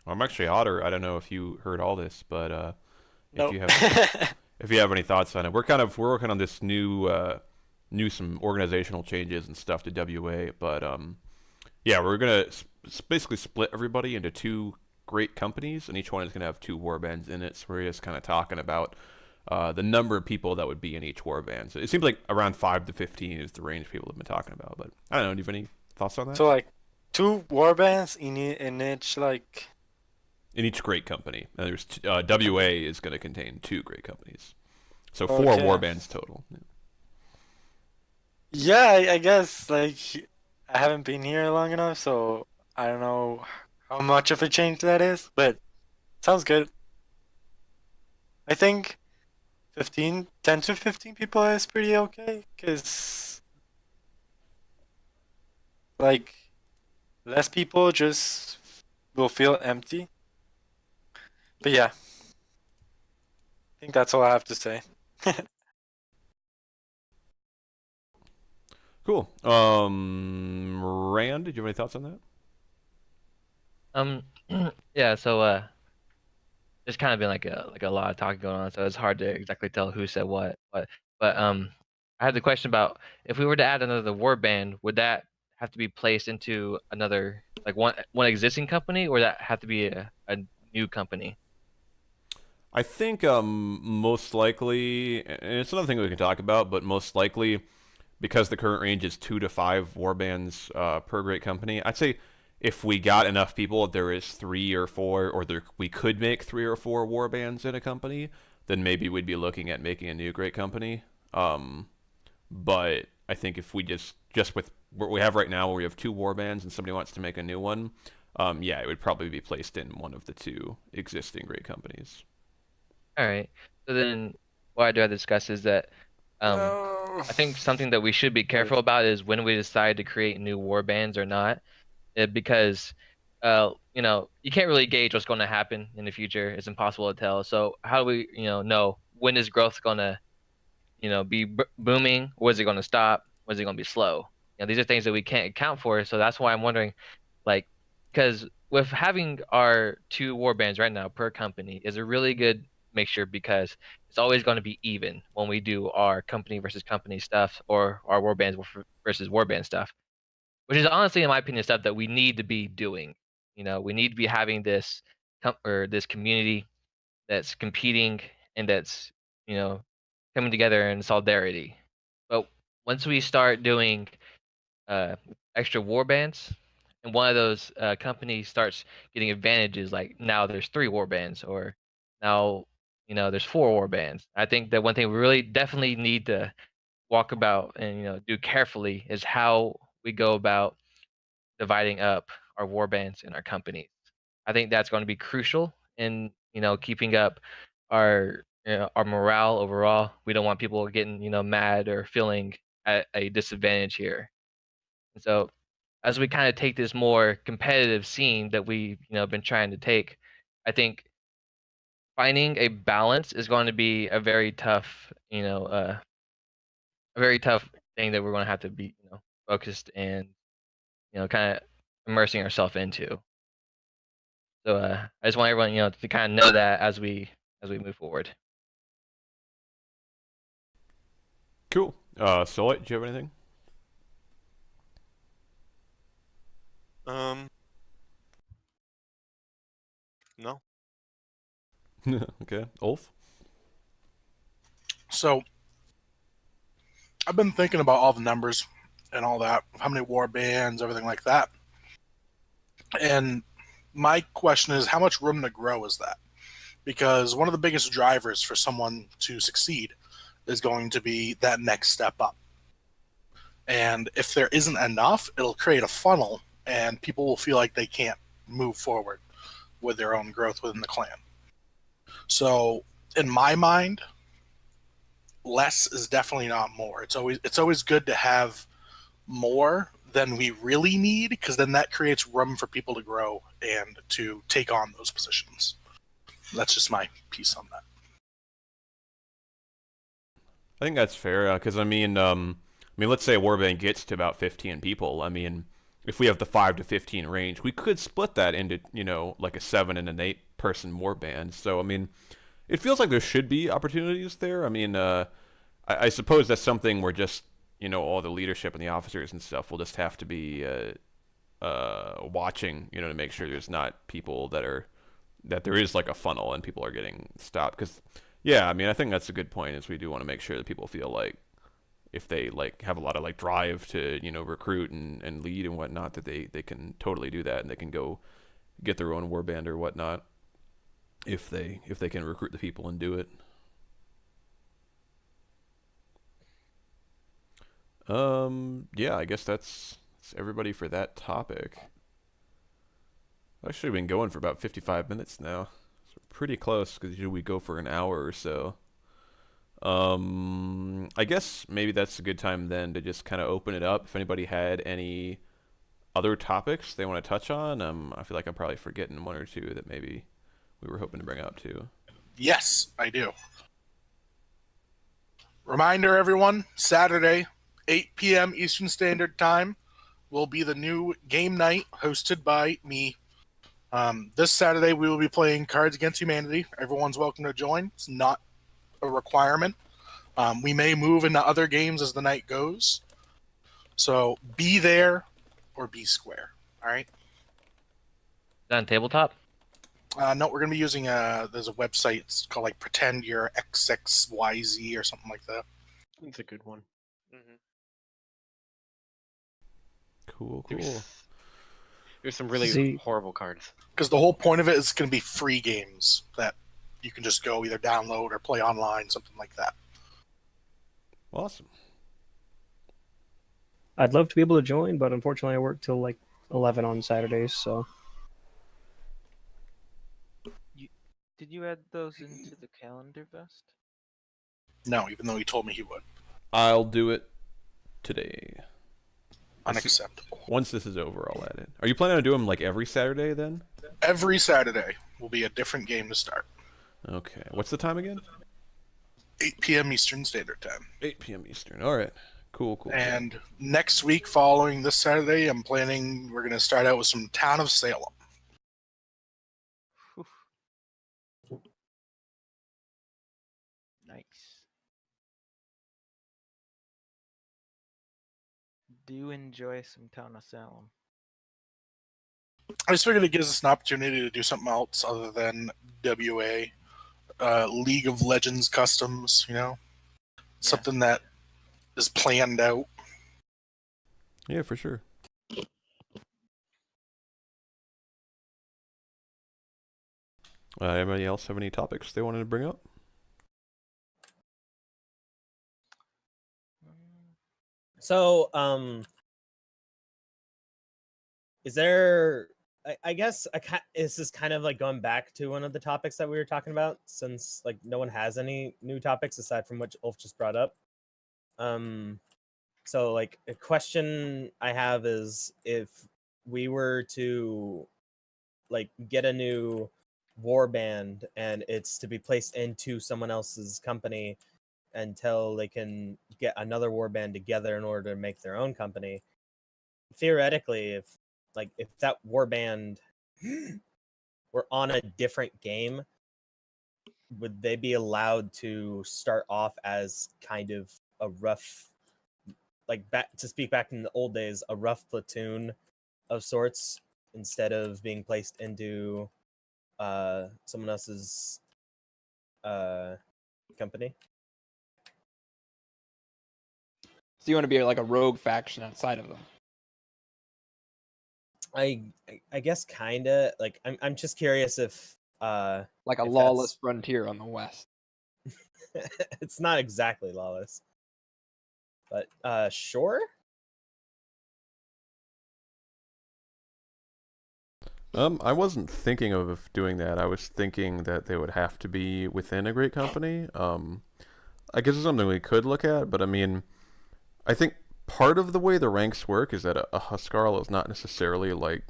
I'm actually Otter. I don't know if you heard all this, but if Nope. you have if you have any thoughts on it, we're working on this new some organizational changes and stuff to WA, but yeah, we're gonna basically split everybody into 2 great companies, and each one is going to have 2 warbands in it. So we're just kind of talking about the number of people that would be in each warband. So it seems like around 5 to 15 is the range people have been talking about. But I don't know. Do you have any thoughts on that? So like 2 warbands in each like. In each great company. Now there's WA is going to contain 2 great companies. So 4 Okay. warbands total. Yeah, I guess like I haven't been here long enough, so I don't know how much of a change that is, but sounds good. I think 10 to 15 people is pretty okay, because like less people just will feel empty. But yeah, I think that's all I have to say. Cool. Rand, did you have any thoughts on that? Yeah. So there's kind of been like a lot of talking going on, so it's hard to exactly tell who said what. But I had the question about if we were to add another warband, would that have to be placed into another like one existing company, or that have to be a new company? I think most likely, and it's another thing we can talk about, but most likely, because the current range is 2 to 5 warbands per great company, I'd say if we got enough people, there is 3 or 4, or we could make 3 or 4 warbands in a company, then maybe we'd be looking at making a new great company. But I think if we just with what we have right now, where we have 2 warbands and somebody wants to make a new one, yeah, it would probably be placed in one of the 2 existing great companies. All right. So then, what I do have to discuss is that No. I think something that we should be careful about is when we decide to create new warbands or not, because you can't really gauge what's going to happen in the future. It's impossible to tell. So how do we know when is growth going to be booming? Or is it going to stop? Or is it going to be slow? These are things that we can't account for. So that's why I'm wondering, like, because with having our 2 warbands right now per company is a really good mixture, because it's always going to be even when we do our company versus company stuff, or our warbands versus warband stuff, which is honestly, in my opinion, stuff that we need to be doing. We need to be having this this community that's competing, and that's coming together in solidarity. But once we start doing uh, extra warbands, and one of those companies starts getting advantages, like now there's 3 warbands, or now there's 4 warbands, I think that one thing we really definitely need to walk about and do carefully is how we go about dividing up our warbands and our companies. I think that's going to be crucial in keeping up our morale overall. We don't want people getting mad or feeling at a disadvantage here. And so, as we kind of take this more competitive scene that we've been trying to take, I think finding a balance is going to be a very tough a very tough thing that we're going to have to be focused and kind of immersing ourselves into. So I just want everyone to kind of know that as we move forward. Cool. Solit, do you have anything? No. Okay. Ulf? So I've been thinking about all the numbers and all that, how many war bands, everything like that. And my question is, how much room to grow is that? Because one of the biggest drivers for someone to succeed is going to be that next step up. And if there isn't enough, it'll create a funnel, and people will feel like they can't move forward with their own growth within the clan. So in my mind, less is definitely not more. It's always good to have more than we really need, because then that creates room for people to grow and to take on those positions. That's just my piece on that. I think that's fair, because I mean, let's say a warband gets to about 15 people. I mean, if we have the 5 to 15 range, we could split that into, like a 7 and an 8 person warband. So, I mean, it feels like there should be opportunities there. I mean, I suppose that's something where just, all the leadership and the officers and stuff will just have to be watching, to make sure there's not people that are that there is like a funnel and people are getting stopped. Because yeah, I mean, I think that's a good point. Is we do want to make sure that people feel like if they like have a lot of like drive to recruit and lead and whatnot, that they can totally do that and they can go get their own warband or whatnot if they can recruit the people and do it. Yeah, I guess that's everybody for that topic. I've actually been going for about 55 minutes now. So we're pretty close because usually we go for an hour or so. I guess maybe that's a good time then to just kind of open it up. If anybody had any other topics they want to touch on, I feel like I'm probably forgetting one or two that maybe we were hoping to bring up too. Yes, I do. Reminder, everyone, Saturday, 8 p.m. Eastern Standard Time will be the new game night hosted by me. This Saturday, we will be playing Cards Against Humanity. Everyone's welcome to join. It's not a requirement. We may move into other games as the night goes. So be there or be square. All right? Is that on tabletop? No, we're going to be using there's a website. It's called like Pretend You're XXYZ or something like that. It's a good one. Mm-hmm. Cool. There's some really See- horrible cards. Because the whole point of it is going to be free games that you can just go either download or play online, something like that. Awesome. I'd love to be able to join, but unfortunately I work till like 11 on Saturdays, so Did you add those into the calendar, Vest? No, even though he told me he would. I'll do it today. Unacceptable. Once this is over, I'll add it. Are you planning on doing them like every Saturday then? Every Saturday will be a different game to start. Okay. What's the time again? 8 p.m. Eastern Standard Time. 8 p.m. Eastern. All right. Cool. And next week, following this Saturday, we're going to start out with some Town of Salem. Nice. Do you enjoy some Town of Salem? I just figured it gives us an opportunity to do something else other than WA, League of Legends customs, something that is planned out. Yeah, for sure. Anybody else have any topics they wanted to bring up? So, is there? I guess this is kind of like going back to one of the topics that we were talking about, since like no one has any new topics aside from what Ulf just brought up. So like a question I have is, if we were to like get a new war band and it's to be placed into someone else's company until they can get another war band together in order to make their own company, theoretically, if that war band were on a different game, would they be allowed to start off as kind of a rough, like, back in the old days, a rough platoon of sorts, instead of being placed into someone else's company? So you want to be like a rogue faction outside of them? I guess kinda. Like, I'm just curious if Like a if lawless frontier on the west. it's not exactly lawless, but sure. I wasn't thinking of doing that. I was thinking that they would have to be within a great company. I guess it's something we could look at, but I mean, I think part of the way the ranks work is that a Huskarl is not necessarily like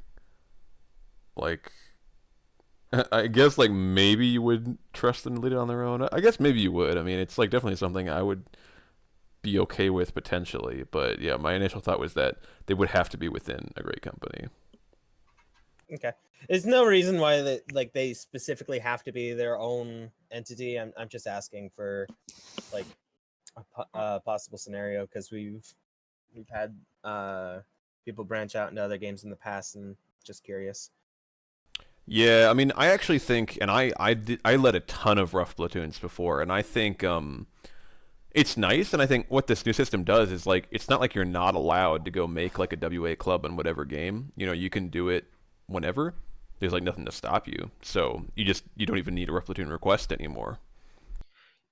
I guess like maybe you would trust them to lead it on their own. I guess maybe you would. I mean, it's like definitely something I would be okay with potentially, but yeah, my initial thought was that they would have to be within a great company. Okay. There's no reason why they specifically have to be their own entity. I'm just asking for like a possible scenario, because we've had people branch out into other games in the past, and just curious. Yeah, I mean, I actually think, and I led a ton of rough platoons before, and I think it's nice, and I think what this new system does is like it's not like you're not allowed to go make like a WA club in whatever game. You know, you can do it whenever. There's like nothing to stop you. So you don't even need a rough platoon request anymore.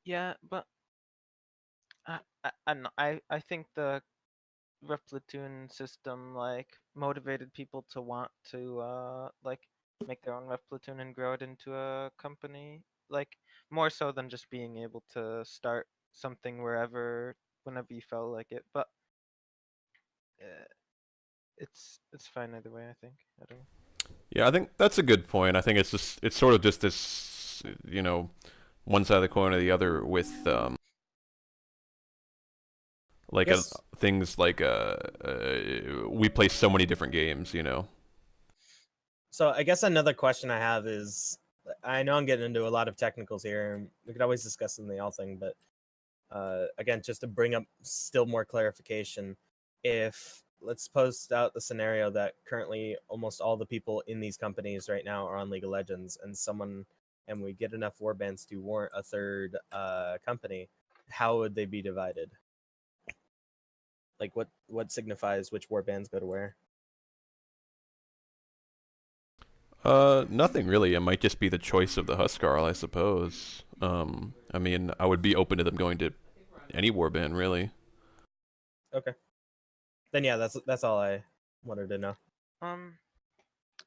Yeah, but I don't know. I think the Replatoon system like motivated people to want to like make their own Replatoon and grow it into a company, like more so than just being able to start something wherever whenever you felt like it. But uh, it's fine either way. I think. I don't know. Yeah, I think that's a good point. I think it's sort of just this, you know, one side of the coin or the other with like Yes. things like we play so many different games, you know. So I guess another question I have is, I know I'm getting into a lot of technicals here, and we could always discuss in the all thing, but again, just to bring up still more clarification, if let's post out the scenario that currently almost all the people in these companies right now are on League of Legends, and we get enough warbands to warrant a third company, how would they be divided? Like what signifies which warbands go to where? Nothing really. It might just be the choice of the Huskarl, I suppose. I mean, I would be open to them going to any warband, really. Okay. Then yeah, that's all I wanted to know. I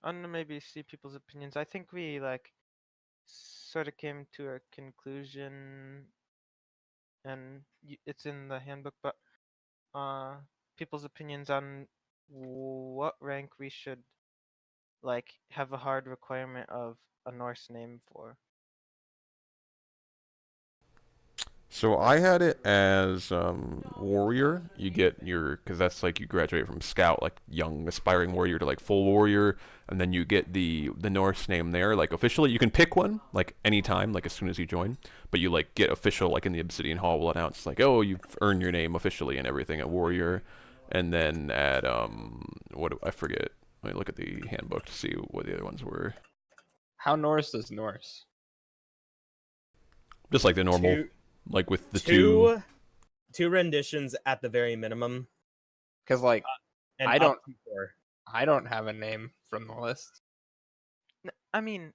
don't know, maybe see people's opinions. I think we like sort of came to a conclusion, and it's in the handbook, but people's opinions on what rank we should like have a hard requirement of a Norse name for. So I had it as warrior. You get your because that's like you graduate from scout, like young aspiring warrior to like full warrior, and then you get the Norse name there. Like officially, you can pick one like anytime, like as soon as you join. But you like get official like in the Obsidian Hall will announce like, oh, you've earned your name officially and everything at warrior, and then at I forget. Let me look at the handbook to see what the other ones were. How Norse is Norse? Just like the normal, Two, like with the two. two renditions at the very minimum, Because like and I up don't to four. I don't have a name from the list. I mean,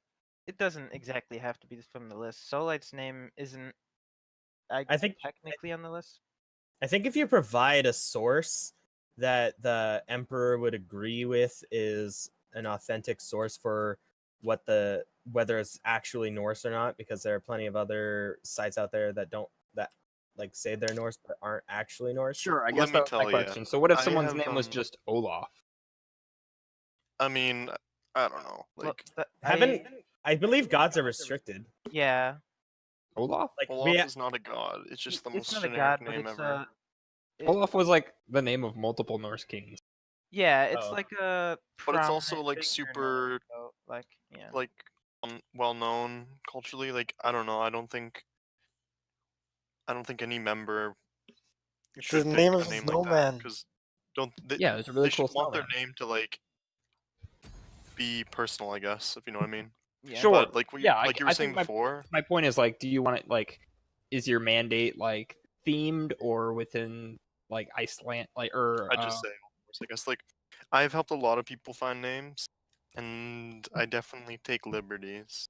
it doesn't exactly have to be from the list. Solite's name isn't, I think technically on the list. I think if you provide a source that the emperor would agree with is an authentic source for whether it's actually Norse or not, because there are plenty of other sites out there that like say they're Norse but aren't actually Norse. Sure, I Let guess me that was my tell ya, question. So what if I someone's have, name was just Olaf? I mean, I don't know. Well, Like, I believe gods are restricted. yeah, Olaf? Like Olaf is not a god. It's just the it's most not a generic god, but name it's ever. Olaf was like the name of multiple Norse kings. yeah, it's Oh. like a But it's also prominent like figure super Norse, so, like yeah. like well known culturally. Like I don't know. I don't think any member It's the should pick name a of name like that Snowman. because don't they, Yeah, it's a really they cool should want their snowman. name to like be personal, I guess, if you know what I mean. Yeah. Sure. But like yeah, like you were I saying think my, before, my point is like, do you want it like, is your mandate like themed or within like Iceland, like or I just say, of course, I guess like I've helped a lot of people find names, and I definitely take liberties.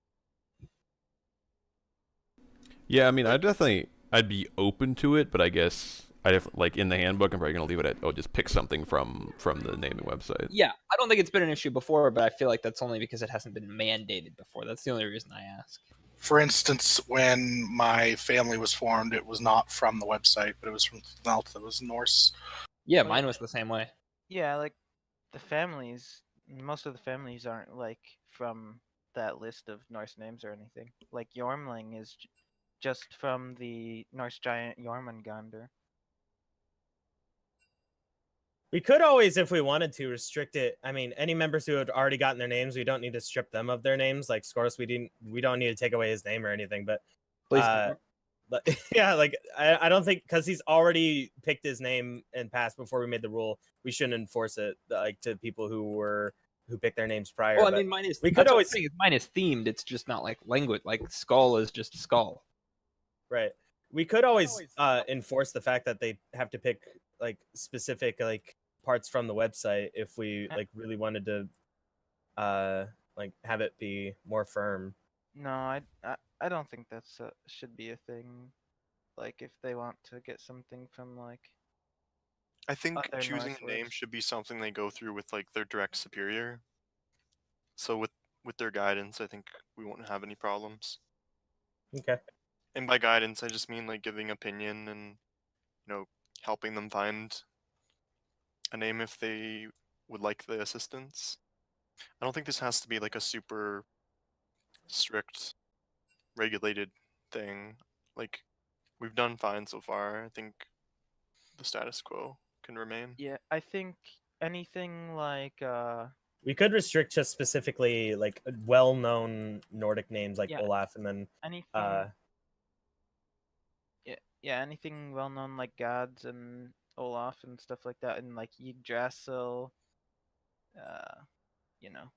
Yeah, I mean, I'd be open to it, but I guess like in the handbook, I'm probably gonna leave it at just pick something from the naming website. yeah, I don't think it's been an issue before, but I feel like that's only because it hasn't been mandated before. That's the only reason I ask. For instance, when my family was formed, it was not from the website, but it was from something else that was Norse. Yeah, mine was the same way. Yeah, like most of the families aren't like from that list of Norse names or anything. Like Yormling is just from the Norse giant Jormungandr. We could always, if we wanted to, restrict it. I mean, any members who had already gotten their names, we don't need to strip them of their names. Like Scoros, we don't need to take away his name or anything. But Please but yeah, like I don't think because he's already picked his name and passed before we made the rule, we shouldn't enforce it like to people who picked their names prior. Well, I but mean, mine is. we could that's what I'm always saying, is mine is themed. It's just not like language. Like skull is just skull. right. We could always enforce the fact that they have to pick like specific like parts from the website if we like really wanted to like have it be more firm. No, I don't think that's should be a thing. Like if they want to get something from like I think other choosing Norse a name words. should be something they go through with like their direct superior. So with their guidance, I think we won't have any problems. Okay. And by guidance, I just mean like giving opinion and helping them find a name if they would like the assistance. I don't think this has to be like a super strict regulated thing. Like we've done fine so far. I think the status quo can remain. Yeah, I think anything like We could restrict just specifically like well-known Nordic names like Yeah. Olaf, and then anything yeah, anything well known like gods and Olaf and stuff like that, and like Yggdrasil, you know,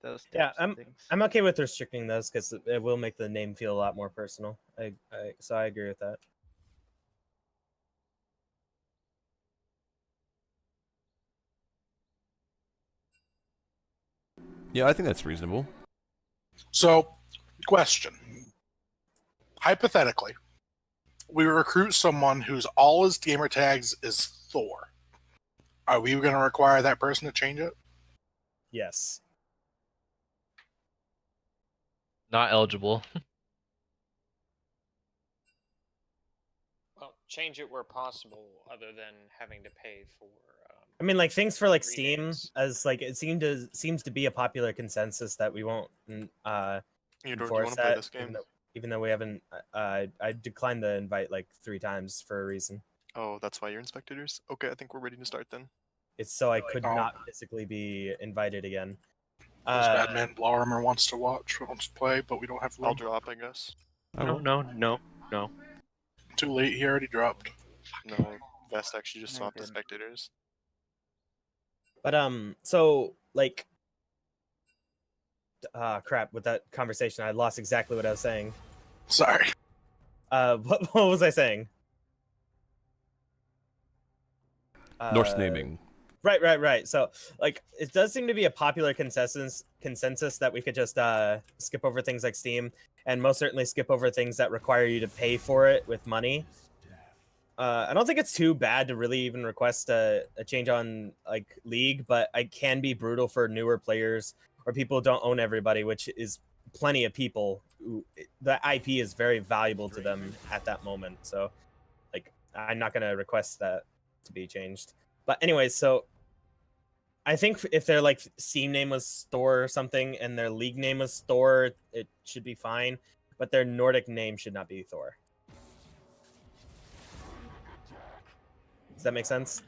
those types of things. I'm okay with restricting those because it will make the name feel a lot more personal. So I agree with that. Yeah, I think that's reasonable. So, question. Hypothetically, we recruit someone whose all his gamer tags is Thor. Are we going to require that person to change it? Yes. Not eligible. Well, change it where possible, other than having to pay for. I mean, like things for like Steam, remakes. as like it seems to be a popular consensus that we won't Theodore, do you enforce want to play that, this game? even though we haven't. I declined the invite like 3 times for a reason. Oh, that's why you're in spectators? Okay, I think we're ready to start then. It's so I could Oh. not physically be invited again. This Batman Blauarmor wants to watch, wants to play, but we don't have room. I'll drop, I guess. No. Too late, he already dropped. No, Vest actually just No, swapped he to didn't. spectators. But so like, crap. With that conversation, I lost exactly what I was saying. Sorry. What was I saying? Norse naming. Right. So, like, it does seem to be a popular consensus that we could just skip over things like Steam, and most certainly skip over things that require you to pay for it with money. I don't think it's too bad to really even request a change on like League, but I can be brutal for newer players or people who don't own everybody, which is plenty of people who the IP is very valuable to them at that moment. So, like, I'm not gonna request that to be changed. But anyways, so I think if their like Steam name was Thor or something and their League name was Thor, it should be fine. But their Nordic name should not be Thor. Does that make sense?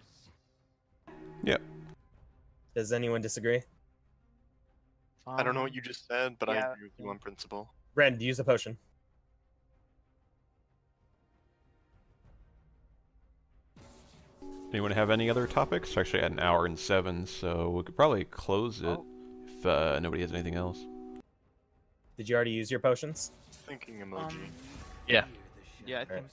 Yep. Does anyone disagree? I don't know what you just said, but I yeah. agree with you on principle. Ren, use a potion. Anyone have any other topics? We're actually at an hour and 7, so we could probably close it if nobody has anything else. Did you already use your potions? Thinking emoji. Yeah. Yeah, I think.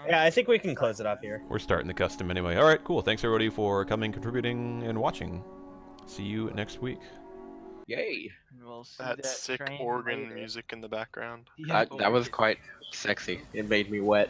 Yeah, I think we can close it off here. We're starting the custom anyway. Alright, cool. Thanks everybody for coming, contributing, and watching. See you next week. Yay! We'll see That sick train organ later. music in the background. That was quite sexy. It made me wet.